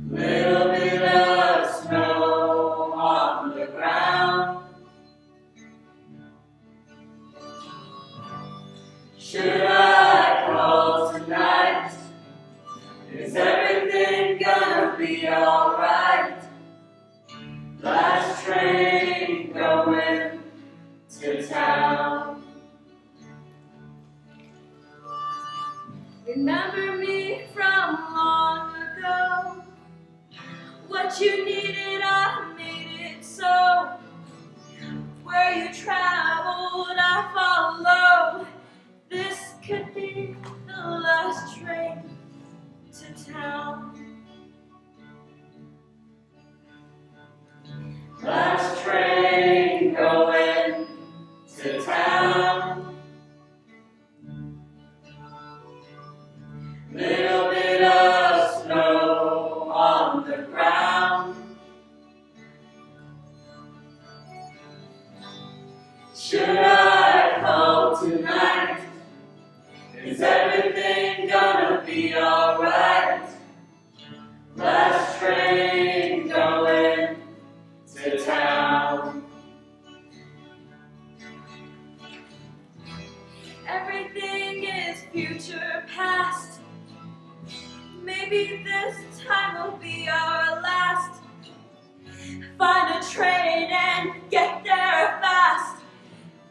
Little bit of snow on the ground. Should I call tonight? Is everything gonna be alright? Last train going to town. Remember me from long ago. What you needed, I made it so. Where you traveled, I followed. This could be the last train to town. Last train going to town. Little bit of snow on the ground. Should I call tonight? Is everything gonna be alright? Last train going to town. Everything is future past. Maybe this time will be our last. Find a train and get there fast.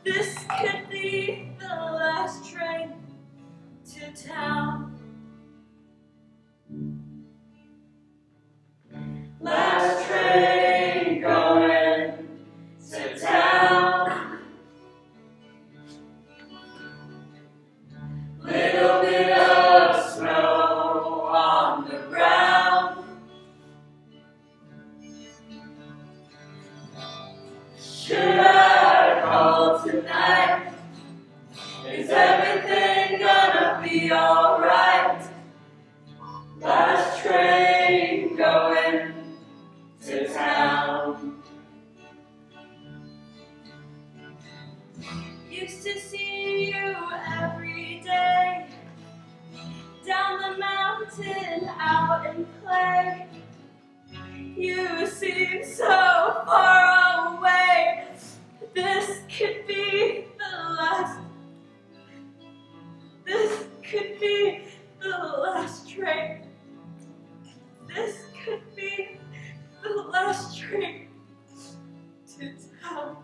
This could be the last train to town. Last train going to town. Little bit of snow on the ground. Should I call tonight? Is everything gonna be alright? Last train going to town. Used to see you every day. Down the mountain, out and play. You seem so far away. This could be the last. This could be the last train. This could be the last train to town.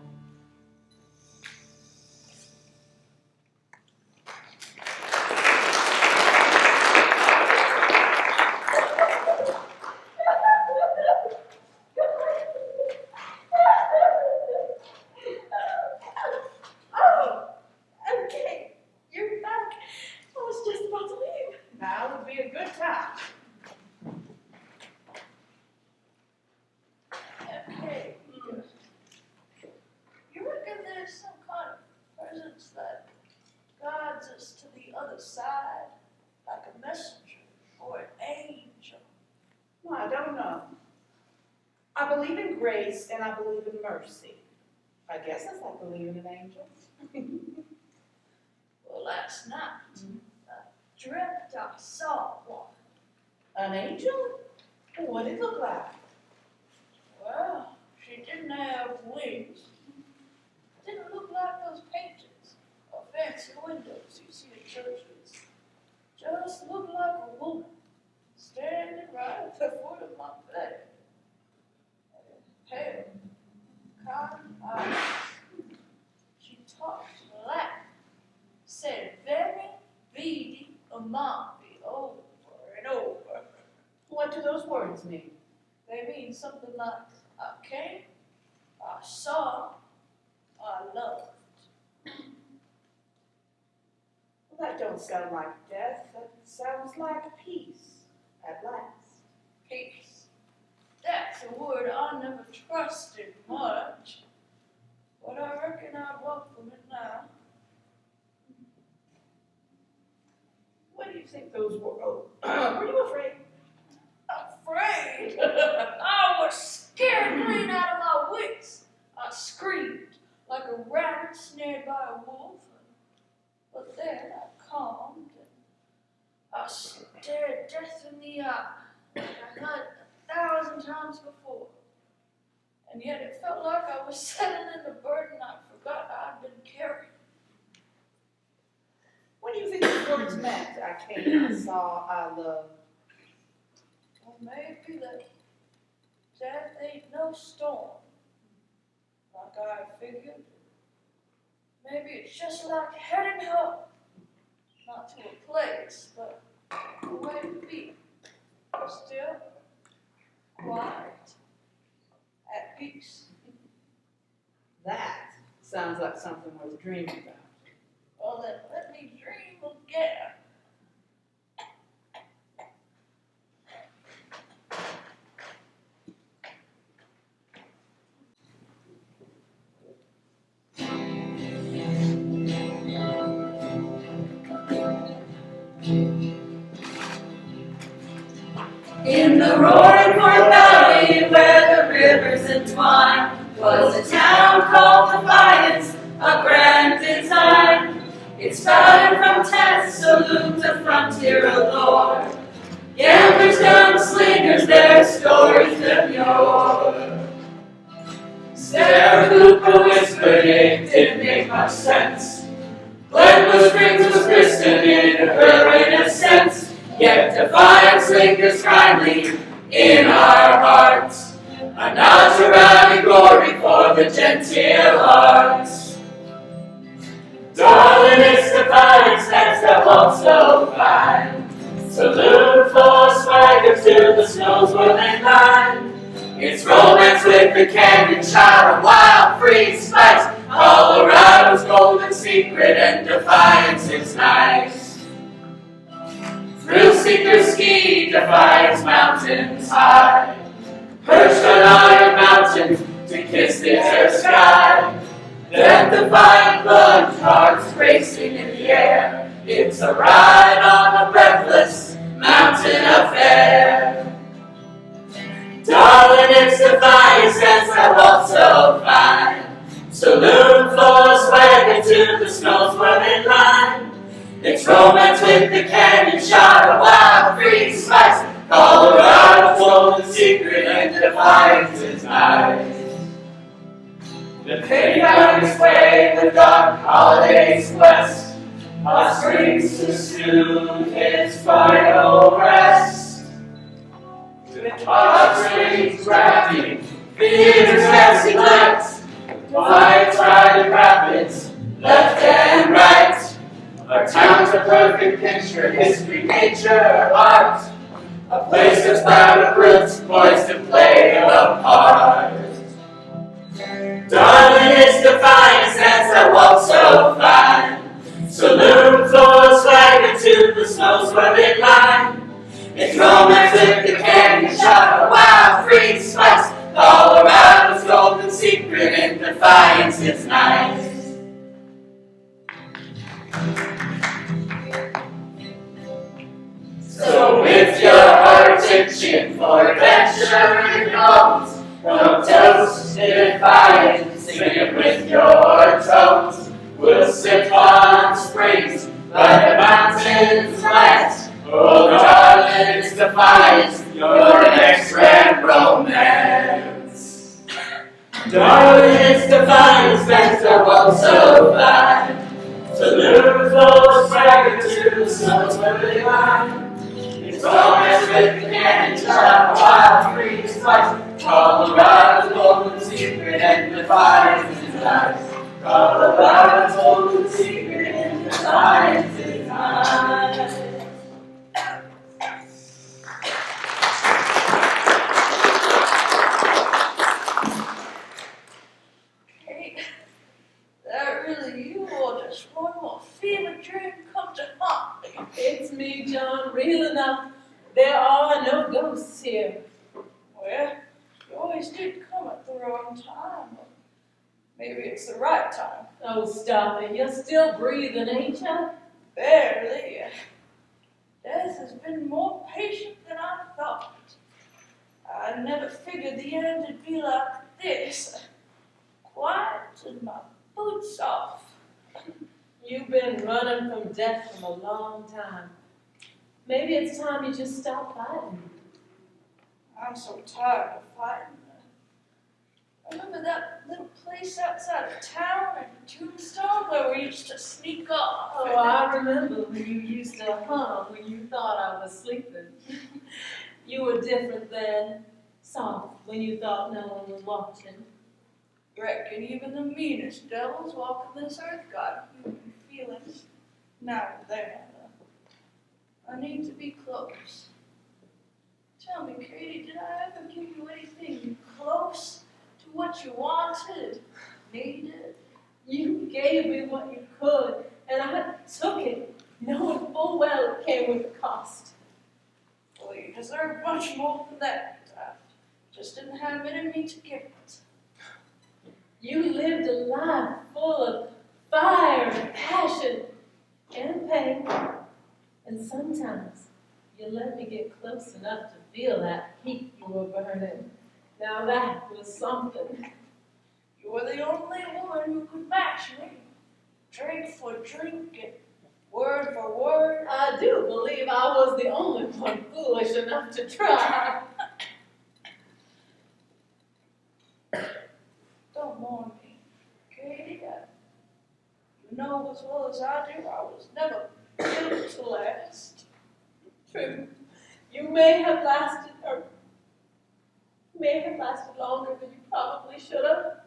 Oh, okay, you're back. I was just about to leave. Now would be a good time. Okay. You reckon there's some kind of presence that guides us to the other side, like a messenger or an angel? Well, I don't know. I believe in grace and I believe in mercy. I guess that's like believing in angels. Well, last night, I dreamt I saw one. An angel? What did it look like? Well, she didn't have wings. Didn't look like those paintings or fancy windows you see in churches. Just looked like a woman standing right at the foot of my bed. Pale, kind eyes. She talked Latin, said very beady amati over and over. What do those words mean? They mean something like, I came, I saw, I loved. Well, that don't sound like death. That sounds like peace at last. Peace. That's a word I never trusted much. But I reckon I welcome it now. What do you think those were? Oh, were you afraid? Afraid? I was scared clean out of my wits. I screamed like a rabbit snared by a wolf. But then I calmed and I stared death in the eye, like I had 1,000 times before. And yet it felt like I was settling the burden I forgot I'd been carrying. What do you think the words meant? I came, I saw, I love. Well, maybe that death ain't no storm, like I figured. Maybe it's just like heading home, not to a place, but a way to be. Still, quiet, at peace. That sounds like something worth dreaming about. Well, then let me dream again. In the roaring Fort Valley, where the rivers entwine, was a town called Defiance, a grand design. It started from tents, saloons, a frontier allure. Gamblers, gunslingers, their stories demure. Sarah Cooper whispered it didn't make much sense. Glenwood Springs was christened in her innocence. Yet Defiance lingers kindly in our hearts, a nod to rowdy glory for the genteel arts. Darling, it's Defiance that's the walk so fine. Saloon full of swagger to the snow's whirling line. It's romance with the canyon shot of wild free spice. Colorado's golden secret and Defiance is nice. Thrill seekers ski, Defiance mountains high, perched on iron mountains to kiss the air sky. Death-defying blood hearts racing in the air. It's a ride on a breathless mountain affair. Darling, it's Defiance that's I walk so fine. Saloon full of swagger to the snow's whirling line. It's romance with the canyon shot of wild free spice. Colorado's golden secret and Defiance is nice. The pig found its way the dark holidays west, hot springs to soothe his final rest. Hot springs rafting, theaters dancing lights, Defiance riding rapids, left and right. Our town's a perfect picture, history, nature, art. A place that's proud of roots, poised to play a part. Darling, it's Defiance that's I walk so fine. Saloon full of swagger to the snow's whirling line. It's romance with the canyon shot of wild free spice. Colorado's golden secret and Defiance is nice. So with your heart itching for adventure and goals, from toast to Defiance, sing it with your toes. We'll sip on springs like the mountains light. Oh, darling, it's Defiance, your next grand romance. Darling, it's Defiance, that's the world so fine. Saloon full of swagger to the snow's whirling line. It's romance with the canyon shot, wild free spice. Colorado's golden secret and Defiance is nice. Colorado's golden secret and Defiance is nice. Hey, that really you or just one more fever dream come to haunt me? It's me, John, real enough. There are no ghosts here. Well, you always did come at the wrong time. Maybe it's the right time. Oh, stop it. You're still breathing, ain't you? Barely. have been more patient than I thought. I never figured the end would be like this. Quiet and my boots off. You've been running from death for a long time. Maybe it's time you just stop fighting. I'm so tired of fighting. Remember that little place outside of town in Tombstone where we used to sneak off? Oh, I remember when you used to hum when you thought I was sleeping. You were different then, soft when you thought no one was watching. Reckon even the meanest devils walking this earth got human feelings. Now and then. I need to be close. Tell me, Katie, did I ever give you anything close to what you wanted, needed? You gave me what you could, and I took it, knowing full well it came with a cost. Well, you deserve much more than that. I just didn't have it in me to give it. You lived a life full of fire and passion and pain, and sometimes you let me get close enough to feel that heat you were burning. Now that was something. You were the only woman who could match me. Drink for drink and word for word. I do believe I was the only one foolish enough to try. Don't mourn me, Katie. You know as well as I do, I was never built to last. True. You may have lasted longer than you probably should have.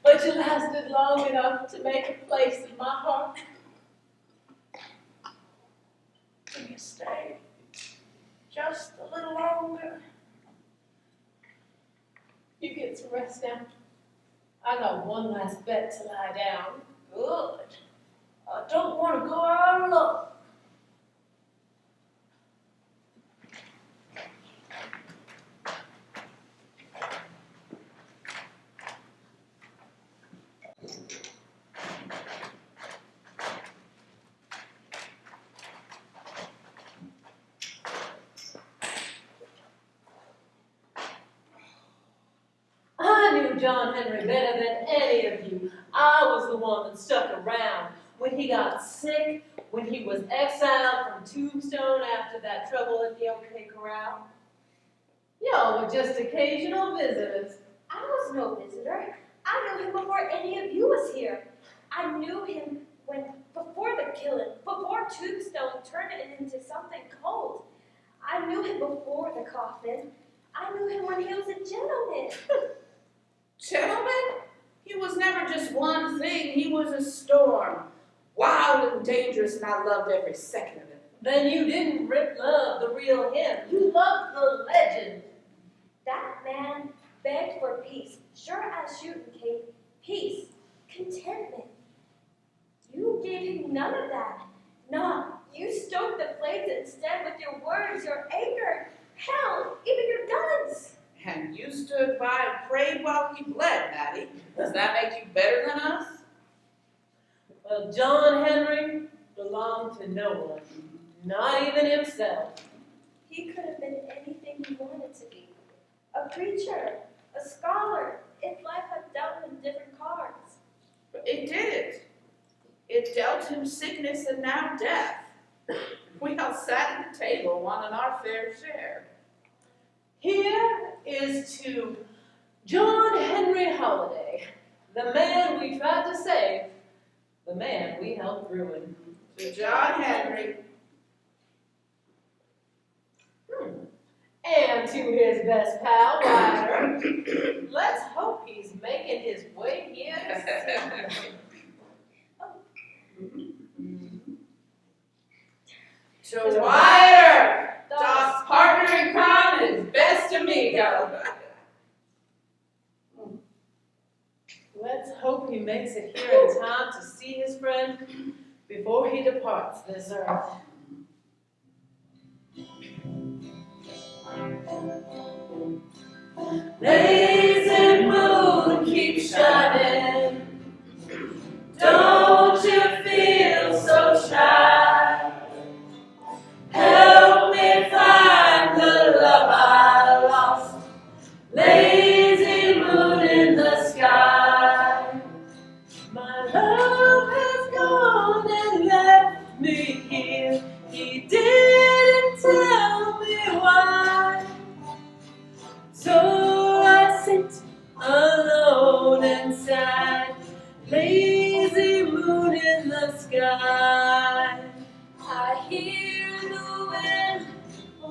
But you lasted long enough to make a place in my heart. Can you stay just a little longer? You get some rest now. I got one last bet to lie down. Good. I don't want to go out alone. I knew John Henry better than any of you. I was the one that stuck around when he got sick, when he was exiled from Tombstone after that trouble at the OK Corral. Y'all were just occasional visitors. I was no visitor. I knew him before any of you was here. I knew him before the killing, before Tombstone turned it into something cold. I knew him before the coffin. I knew him when he was a gentleman. Gentlemen, he was never just one thing. He was a storm. Wild and dangerous, and I loved every second of it. Then you didn't love the real him. You loved the legend. That man begged for peace, sure as shooting, Kate. Peace, contentment. You gave him none of that. No, you stoked the flames instead with your words, your anger, hell, even your guns. And you stood by and prayed while he bled, Maddie. Does that make you better than us? Well, John Henry belonged to no one, not even himself. He could have been anything he wanted to be. A preacher, a scholar, if life had dealt him different cards. But it did. It dealt him sickness and now death. We all sat at the table wanting our fair share. Here is to John Henry Holliday, the man we tried to save, the man we helped ruin. To John Henry. And to his best pal, Ryder. Let's hope he's making his way here soon. To Ryder, Doc's partner in crime and his best amigo. Let's hope he makes it here in time to see his friend before he departs this earth. Blazing moon keeps shining. Don't you feel so shy? Help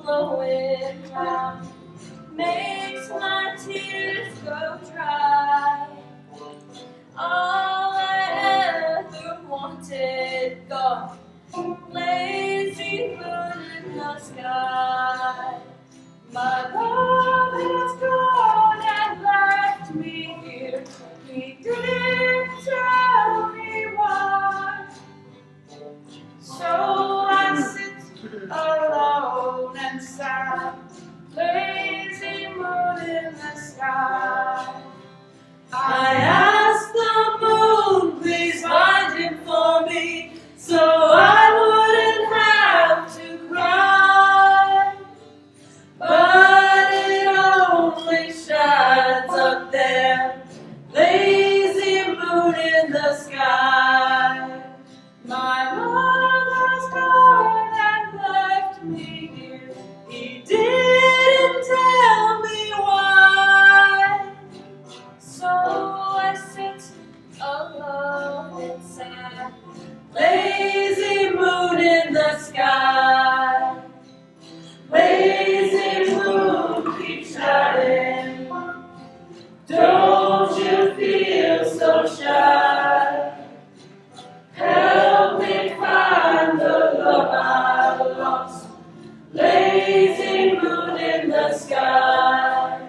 flowing round makes my tears go dry. All I ever wanted gone, lazy moon in the sky. My love has gone and left me here. He didn't tell me why. So I sit alone and sad, lazy moon in the sky. I asked the moon, please find him for me, so I wouldn't have to cry. But it only shines up there, lazy moon in the sky. My love has gone and left me here. He didn't tell me why. So I sit alone and sad, lazy moon in the sky. Lazy moon, keep shining. Don't you feel so shy? Help me find the love I lost. Lazy moon in the sky.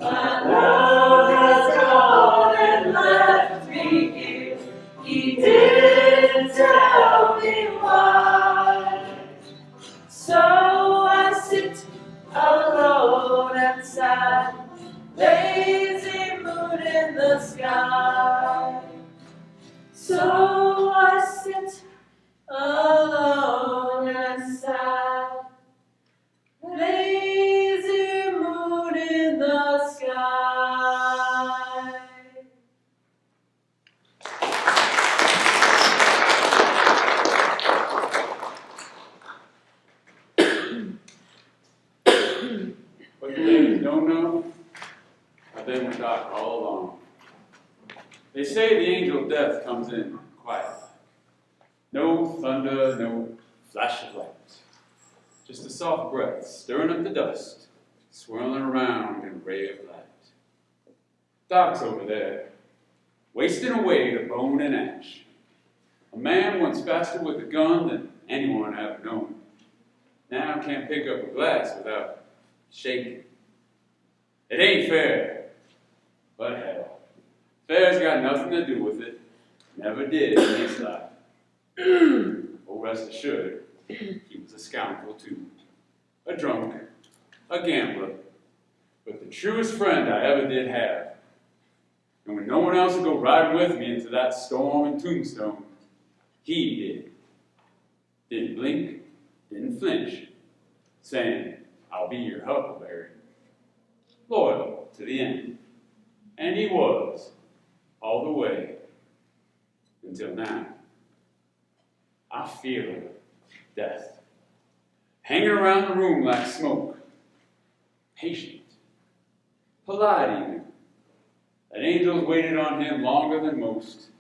My love has gone and left me here. He didn't tell me why. So I sit alone and sad, lazy moon in the sky. So I sit alone and sad, lazy moon in the sky. What the ladies don't know, I've been with Doc all along. They say the angel of death comes in quiet. No thunder, no flash of light. Just a soft breath stirring up the dust, swirling around in a ray of light. Doc's over there, wasting away to bone and ash. A man once faster with a gun than anyone I've known. Now can't pick up a glass without shaking. It ain't fair, but hell, fair's got nothing to do with it. Never did in his life. Oh, rest assured, he was a scoundrel too. A drunk, a gambler, but the truest friend I ever did have. And when no one else would go riding with me into that storm and tombstone, he did. Didn't blink, didn't flinch, saying, I'll be your huckleberry. Loyal to the end. And he was, all the way, until now. I feel death, hanging around the room like smoke, patient, polite even. That angel's waited on him longer than most,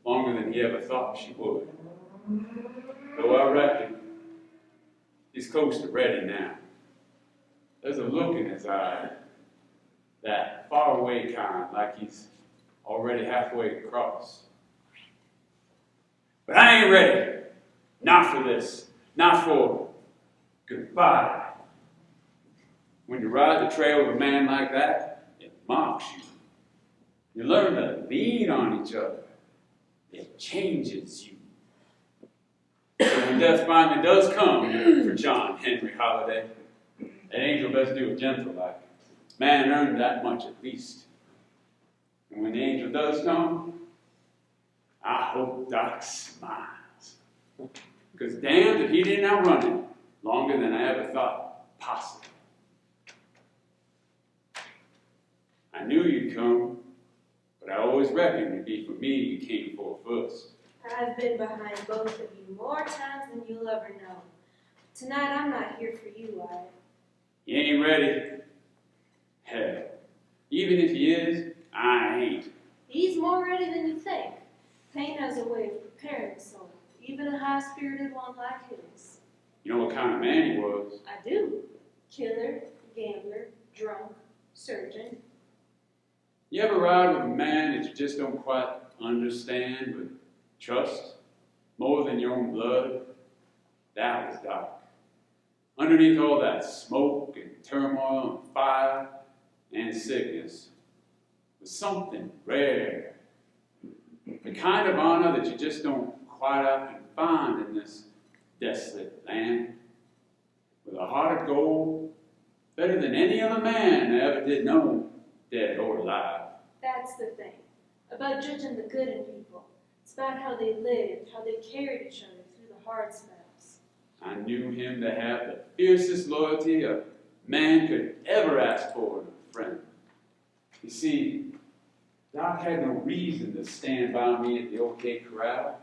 longer than he ever thought she would. Though I reckon he's close to ready now. There's a look in his eye, that faraway kind, like he's already halfway across. But I ain't ready. Not for this. Not for goodbye. When you ride the trail with a man like that, it mocks you. You learn to lean on each other. It changes you. So when death finally does come for John Henry Holliday, an angel best do it gentle like. Man earned that much at least. And when the angel does come, I hope Doc smiles. Because damned if he didn't outrun it longer than I ever thought possible. I knew you'd come, but I always reckoned it'd be for me you came for first. I've been behind both of you more times than you'll ever know. Tonight I'm not here for you, Wyatt. You ain't ready? Hell, even if he is, I ain't. He's more ready than you think. Pain has a way of preparing the soul, even a high-spirited one like his. You know what kind of man he was? I do. Killer, gambler, drunk, surgeon. You ever ride with a man that you just don't quite understand but trust more than your own blood? That was Doc. Underneath all that smoke and turmoil and fire and sickness was something rare. The kind of honor that you just don't quite often find in this desolate land. With a heart of gold, better than any other man I ever did know, dead or alive. That's the thing about judging the good in people. It's about how they lived, how they carried each other through the hard spells. I knew him to have the fiercest loyalty a man could ever ask for in a friend. You see, Doc had no reason to stand by me at the OK Corral.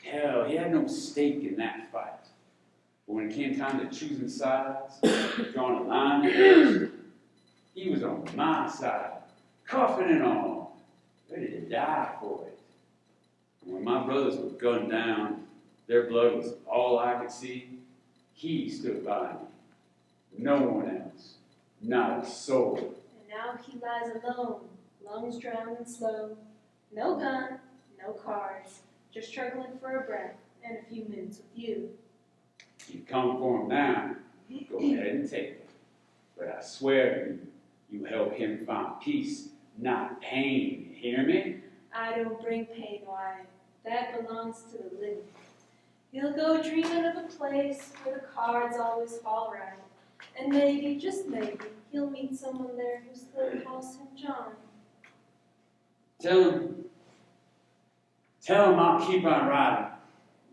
Hell, he had no stake in that fight. But when it came time to choosing sides, drawing a line in the dust, he was on my side, coughing and all, ready to die for it. And when my brothers were gunned down, their blood was all I could see, he stood by me. No one else, not a soul. And now he lies alone, lungs drowned and slow. No gun, no cars, just struggling for a breath and a few minutes with you. You come for him now, go ahead and take it. But I swear to you, you help him find peace, not pain. You hear me? I don't bring pain, why? That belongs to the living. He'll go dreaming of a place where the cards always fall right. And maybe, just maybe, he'll meet someone there who still calls him John. Tell him I'll keep on riding,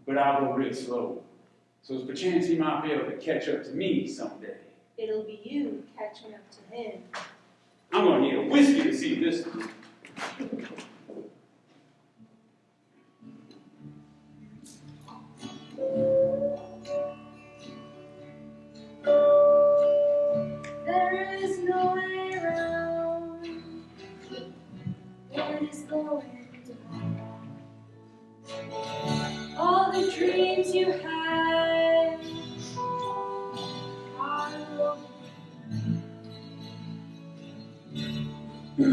but I'll go real slow. So there's a chance he might be able to catch up to me someday. It'll be you catching up to him. I'm gonna need a whiskey to see this through. There is no way around what is going on. All the dreams you had are over.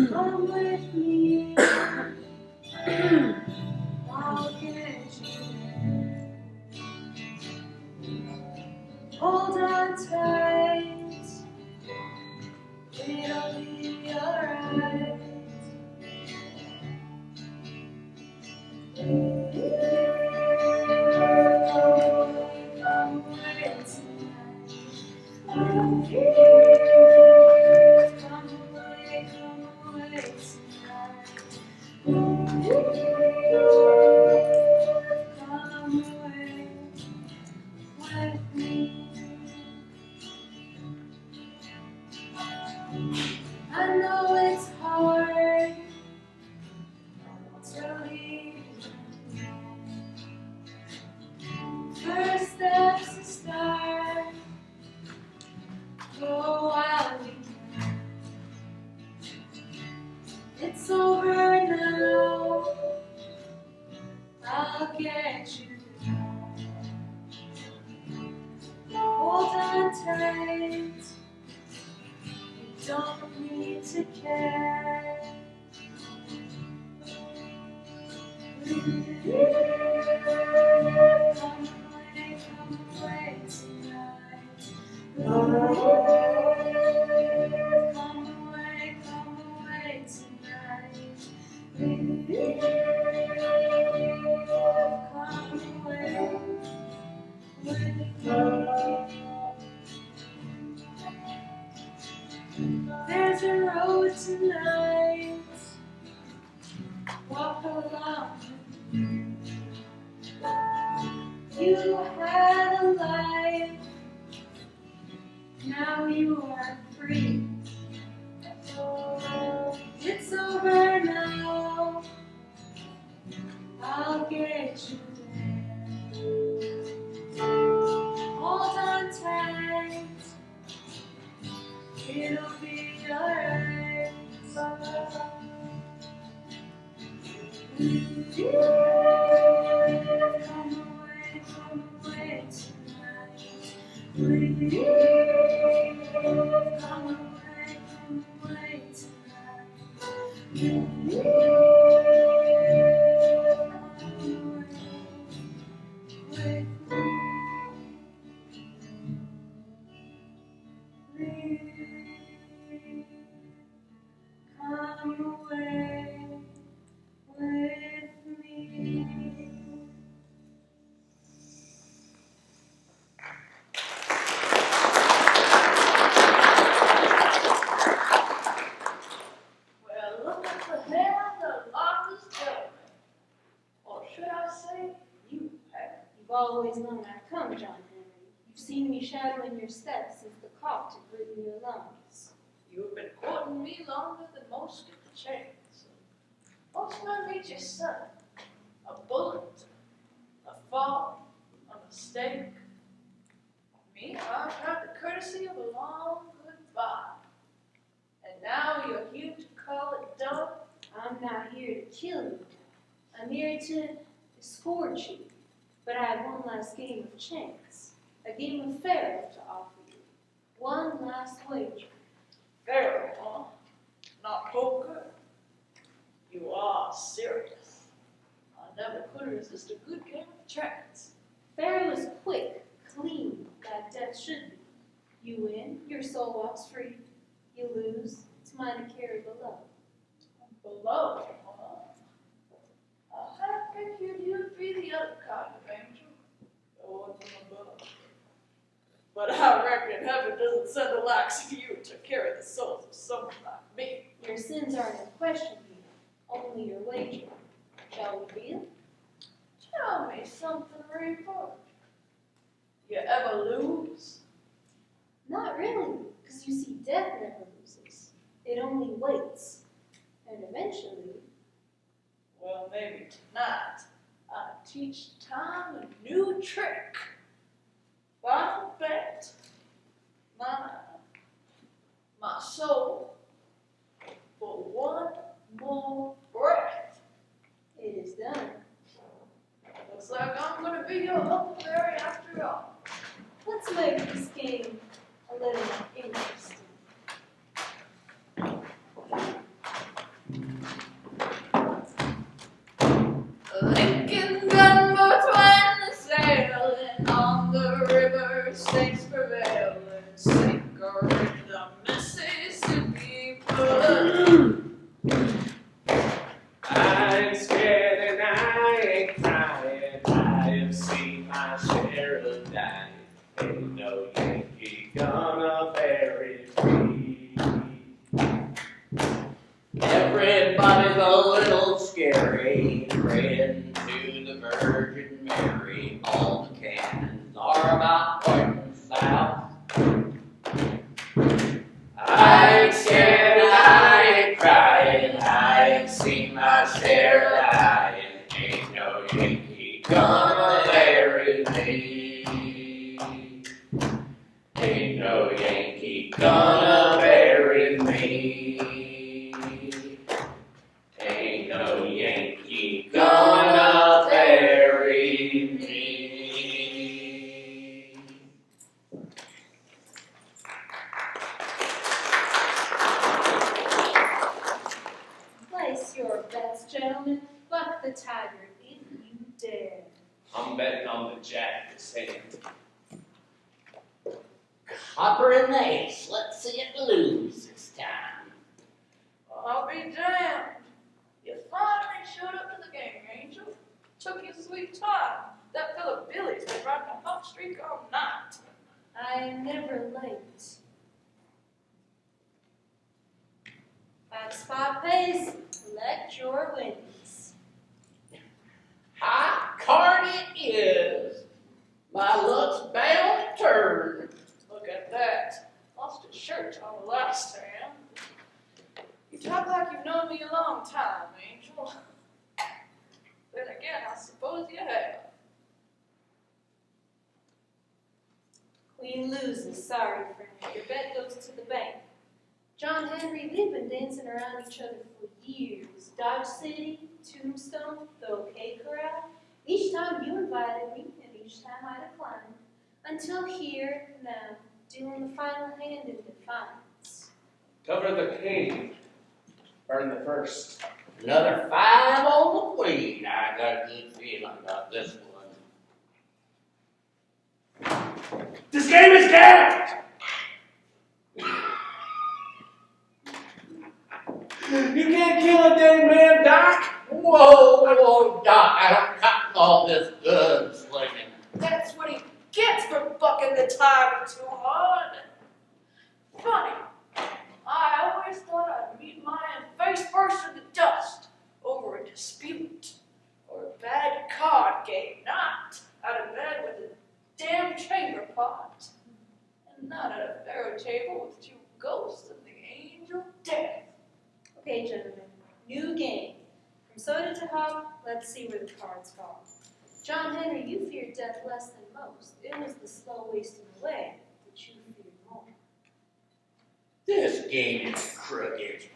Come with me, I'll get you there. Hold on tight, it'll be alright. Come away tonight. Come away tonight. Come away with me. I know it's hard to leave. First steps to start. Go while we can. It's over now. I'll get you. Hold on tight. You don't need to care. Come away tonight. Come away tonight. Come away with me. There's a road tonight. Walk along. You had a life. Now you are free. It's over now. I'll get you there. Hold on tight. It'll be alright. Come away tonight. come away tonight. Come away with me. Well, look at the hand of Arthur's gentleman. Or should I say, you have. You've always known I'd come, John Henry. You've seen me shadowing your steps since the cock took root in your lungs. You've been courting me longer than most get the chance. Most men meet your son. A bullet, a fall, a mistake. Me, I've had the courtesy of a long goodbye. And now you're here to call it done? I'm not here to kill you. I'm here to escort you. But I have one last game of chance. A game of faro to offer you. One last wager. Very well. Not poker. You are serious. I never could resist a good game of chance. Faro is quick, clean, like death should be. You win, your soul walks free. You lose, it's mine to carry below. Below, huh? I figured you'd be the other kind of angel. Going from above. But I reckon heaven doesn't send the likes of you to carry the souls of someone like me. Your sins aren't in question here, only your wager. Shall we deal? Tell me something, Reaper. You ever lose? Not really, because you see, death never loses. It only waits. And eventually, Well, maybe tonight I teach time a new trick. Final bet. My soul for one more breath. it is done. Looks like I'm gonna be your huckleberry after all. Let's make this game a little more interesting. Lincoln gunboats when sailing on the river, saints prevailing, sinker in the Mississippi flood. I ain't scared and I ain't crying. I have seen my share of dying. Ain't no Yankee gonna bury me. Everybody's a little scary, praying to the Virgin Mary. All the cannons are about pointing south. I ain't scared and I ain't crying. I ain't seen my share of dying. Ain't no Yankee gonna bury me. Ain't no Yankee gonna bury me. Ain't no Yankee gonna bury me. Place your bets, gentlemen. Buck the tiger if you dare. I'm betting on the jack this hand. Copper and the ace. Let's see it lose this time. I'll be damned. You finally showed up to the game, Angel. Took you sweet time. That fellow Billy's been riding a hot streak all night. I am never late. 5 spot pace, collect your winnings. High card it is. My luck's bound to turn. Look at that. Lost his shirt on the last hand. You talk like you've known me a long time, Angel. Then again, I suppose you have. Queen loses, sorry friend. Your bet goes to the bank. John Henry, we've been dancing around each other for years. Dodge City, Tombstone, the OK Corral. Each time you invited me, and each time I declined. Until here, now. dealing the final hand in Defiance. Cover the king, burn the first. Another 5 on the queen. I got a good feeling about this one. This game is gassed! You can't kill a dead man, Doc! Whoa, Doc, I don't got all this gunslinging. That's what he gets for bucking the tide too hard. Funny. I always thought I'd meet my end face first in the dust over a dispute or a bad card game, not out of bed with a damn chamber pot, and not at a faro table with 2 ghosts of the angel death. Okay, gentlemen, new game. From soda to hop, let's see where the cards fall. John Henry, you feared death less than most. It was the slow wasting away that you feared more. This game is crooked.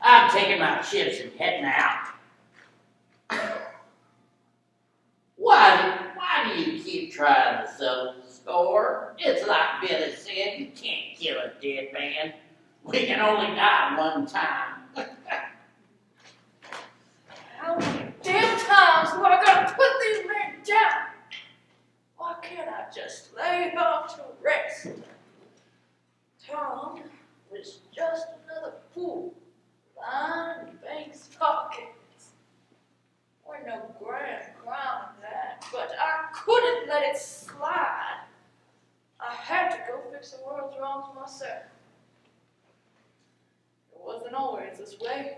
I'm taking my chips and heading out. Why do you keep trying to settle the score? It's like Billy said, you can't kill a dead man. We can only die one time. How many damn times do I gotta put these men down? Why can't I just lay off to rest? Tom was just another fool, lying in Banks' pockets. We're no grand crime in that, but I couldn't let it slide. I had to go fix the world's wrongs myself. It wasn't always this way,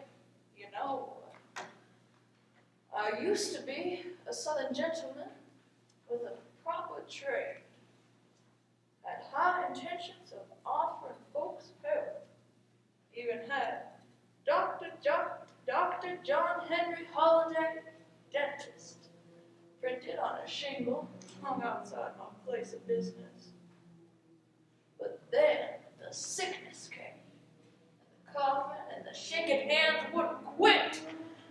you know. I used to be a southern gentleman with a proper trade. Had high intentions of offering folks help. Even had Dr. John Henry Holliday, dentist, printed on a shingle hung outside my place of business. But then the sickness came, and the coughing and the shaking hands wouldn't quit.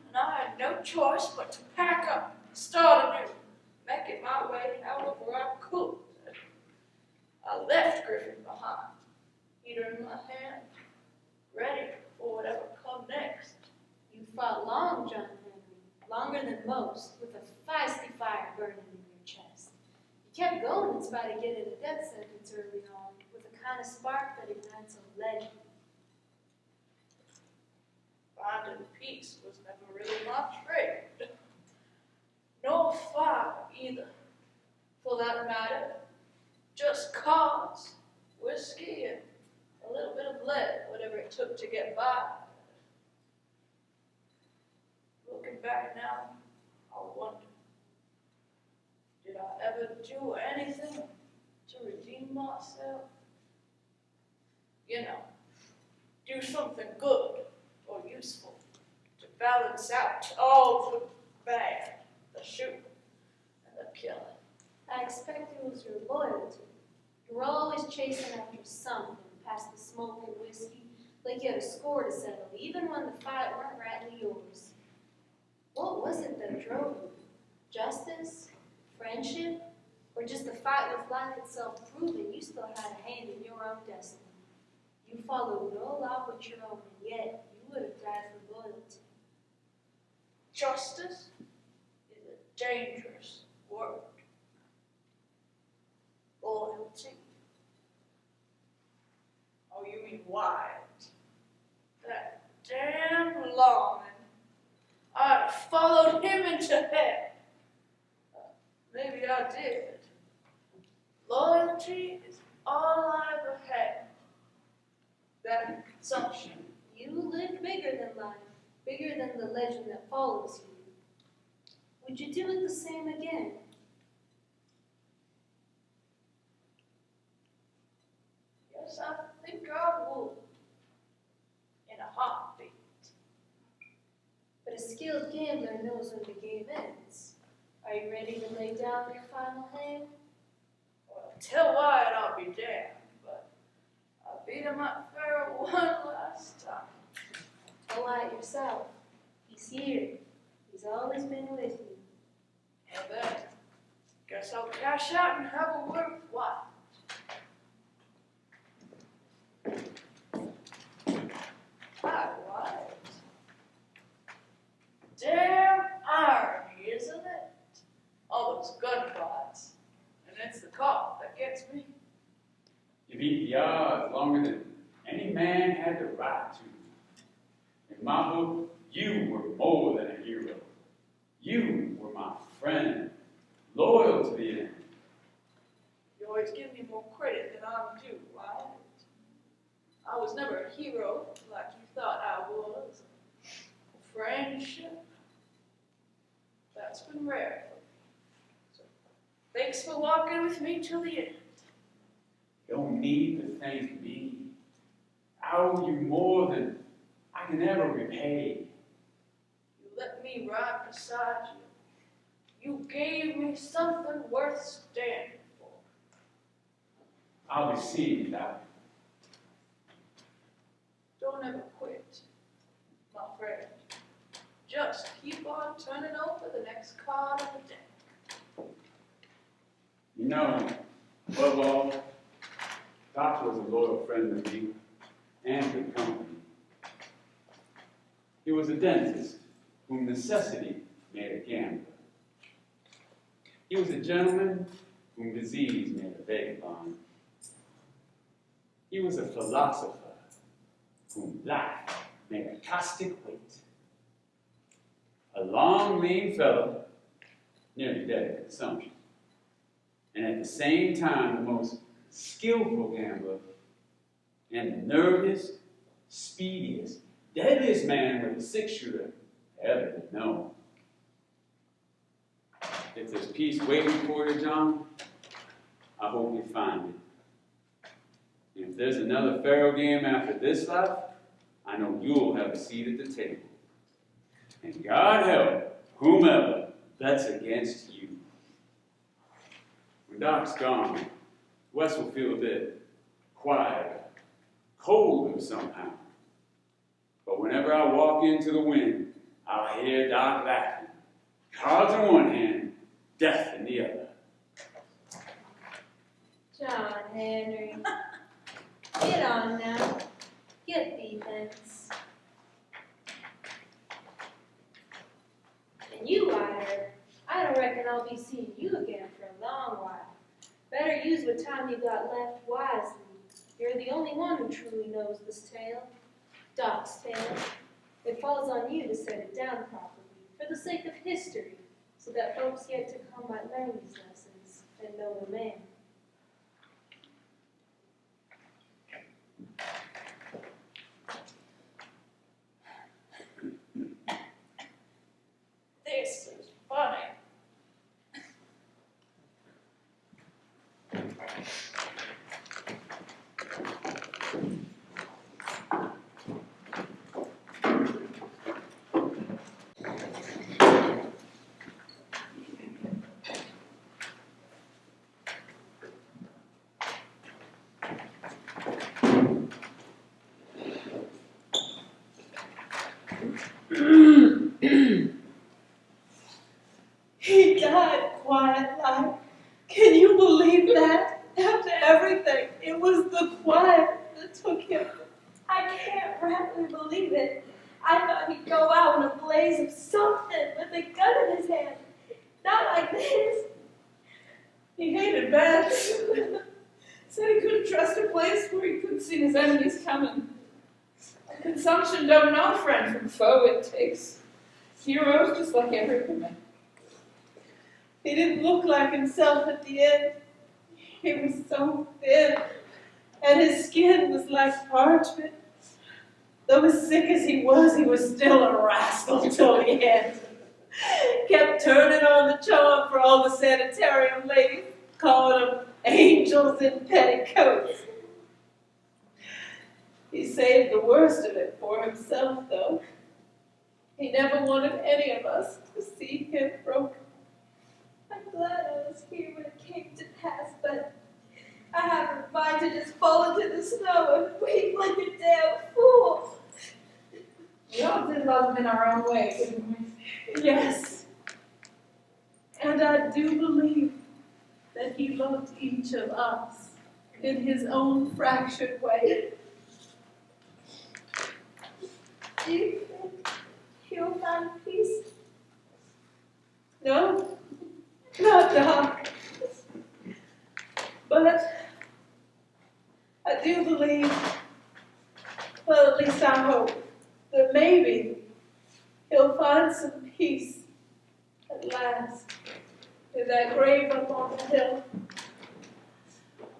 And I had no choice but to pack up and start anew, making my way however I could. I left Griffin behind, heater in my hand, ready for whatever come next. You fought long, John Henry, longer than most, with a feisty fire burning in your chest. You kept going in spite of getting a death sentence early on, with a kind of spark that ignites a legend. Finding peace was never really my trade. Nor fire either, for that matter. Just cards, whiskey, and a little bit of lead, whatever it took to get by. Looking back now, I wonder, did I ever do anything to redeem myself? You know, do something good or useful to balance out all the bad, the shooting and the killing. I expect it was your loyalty. You were always chasing after something past the smoke and whiskey, like you had a score to settle, even when the fight weren't rightly yours. What was it that drove you? Justice? Friendship? Or just the fight with life itself proving you still had a hand in your own destiny? You followed no law but your own, and yet you would have died for loyalty. Justice is a dangerous word. Loyalty. Oh, you mean Wyatt? That damn lawman. I'd have followed him into hell. Maybe I did. Loyalty is all I ever had. That and consumption. You lived bigger than life, bigger than the legend that follows you. Would you do it the same again? Yes, I think I would. In a heartbeat. But a skilled gambler knows when the game ends. Are you ready to lay down your final hand? Well, tell Wyatt I'll be damned, but I beat him up fair one last time. Tell Wyatt yourself. He's here. He's always been with you. And then, guess I'll cash out and have a word with Wyatt. You beat the odds longer than any man had the right to. In my book, you were more than a hero. You were my friend, loyal to the end. You always give me more credit than I'm due, Wyatt. I was never a hero like you thought I was. Friendship, that's been rare for me. So, thanks for walking with me till the end. Don't need to thank me. I owe you more than I can ever repay. You let me ride beside you. You gave me something worth standing for. I'll be seeing you, Doc. Don't ever quit, my friend. Just keep on turning over the next card on the deck. You know, above all, Doc was a loyal friend to me and good company. He was a dentist whom necessity made a gambler. He was a gentleman whom disease made a vagabond. He was a philosopher whom life made a caustic weight. A long, lean fellow, nearly dead of consumption, and at the same time the most skillful gambler and the nerviest, speediest, deadliest man with a six-shooter ever been known. If there's peace waiting for you, John, I hope you find it. And if there's another Pharaoh game after this life, I know you'll have a seat at the table. And God help whomever bets against you. When Doc's gone, West will feel a bit quieter, colder somehow. But whenever I walk into the wind, I'll hear Doc laughing. Cards in one hand, death in the other. John Henry. Get on now. Get Defense. And you, Ryder, I don't reckon I'll be seeing you again for a long while. Better use what time you got left wisely. You're the only one who truly knows this tale. Doc's tale. It falls on you to set it down properly, for the sake of history, so that folks yet to come might learn these lessons and know the man. This is funny. He died quiet like. Can you believe that? After everything, it was the quiet that took him. I can't rightly believe it. I thought he'd go out in a blaze of something with a gun in his hand. Not like this. He hated bats. Said he couldn't trust a place where he couldn't see his enemies coming. Consumption don't know friend from foe. It takes heroes just like every woman. He didn't look like himself at the end. He was so thin, and his skin was like parchment. Though as sick as he was still a rascal till the end. Kept turning on the charm for all the sanitarium ladies, calling them angels in petticoats. He saved the worst of it for himself, though. He never wanted any of us to see him broken. I'm glad I was here when it came to pass, but I have a mind to just fall into the snow and weep like a damn fool. We all did love him in our own way, didn't we? Yes. And I do believe that he loved each of us in his own fractured way. Do you think he'll find peace? No, not Doc. But do believe, well, at least I hope, that maybe he'll find some peace at last in that grave up on the hill.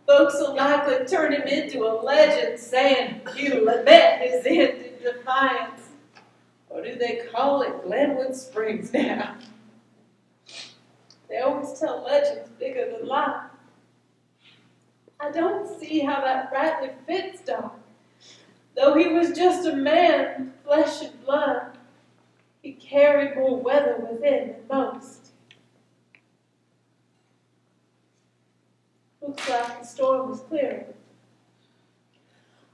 Folks will likely turn him into a legend, saying Beulah met his end in Defiance. Or do they call it Glenwood Springs now? They always tell legends bigger than life. I don't see how that rightly fits, Doc. Though he was just a man, flesh and blood, he carried more weather within than most. Looks like the storm is clearing.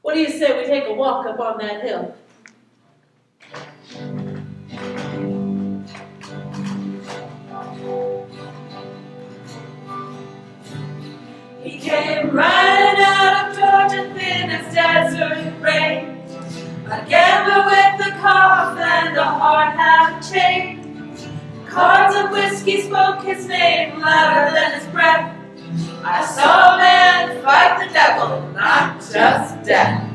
What do you say we take a walk up on that hill? He came riding out of Georgia thin as desert rain, a gambler with a cough and a heart half chained. Cards of whiskey spoke his name louder than his breath. I saw a man fight the devil, not just death.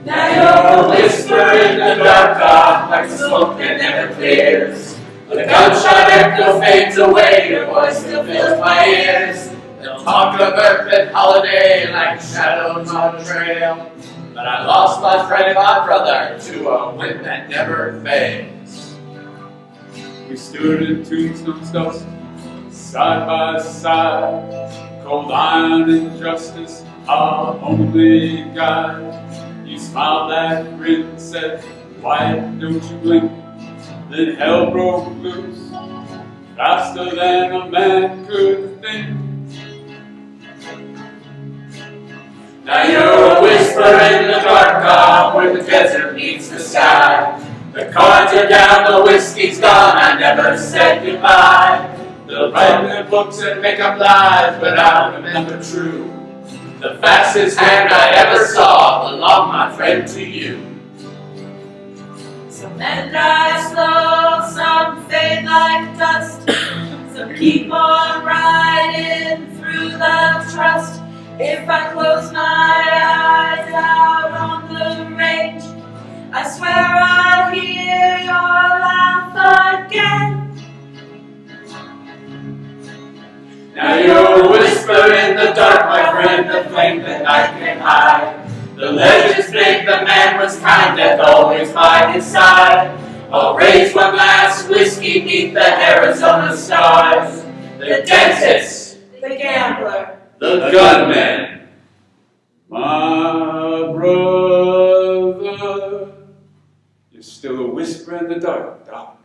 Now you're a whisper in the dark, God, like the smoke that never clears. The gunshot echo fades away, your voice still fills my ears. They'll talk of earth and holiday like shadows on a trail. But I lost my friend and my brother to a wind that never fades. We stood in tombstones dust, side by side, cold iron and justice, our only guide. You smiled that grin and said, why don't you blink? Then hell broke loose, faster than a man could think. Now you're a whisper in the dark, God, where the desert meets the sky. The cards are down, the whiskey's gone, I never said goodbye. They'll write their books and make up lies, but I'll remember true. The fastest hand I ever saw belonged, my friend, to you. Some men die slow, some fade like dust. Some keep on riding through the trust. If I close my eyes out on the range, I swear I'll hear your laugh again. Now you're a whisper in the dark, my friend, the flame that night can hide. The legends make the man was kind, death always by his side. I'll raise one last whiskey neath the Arizona stars. The dentist, The gambler, the gunman. My brother, you're still a whisper in the dark, Doc.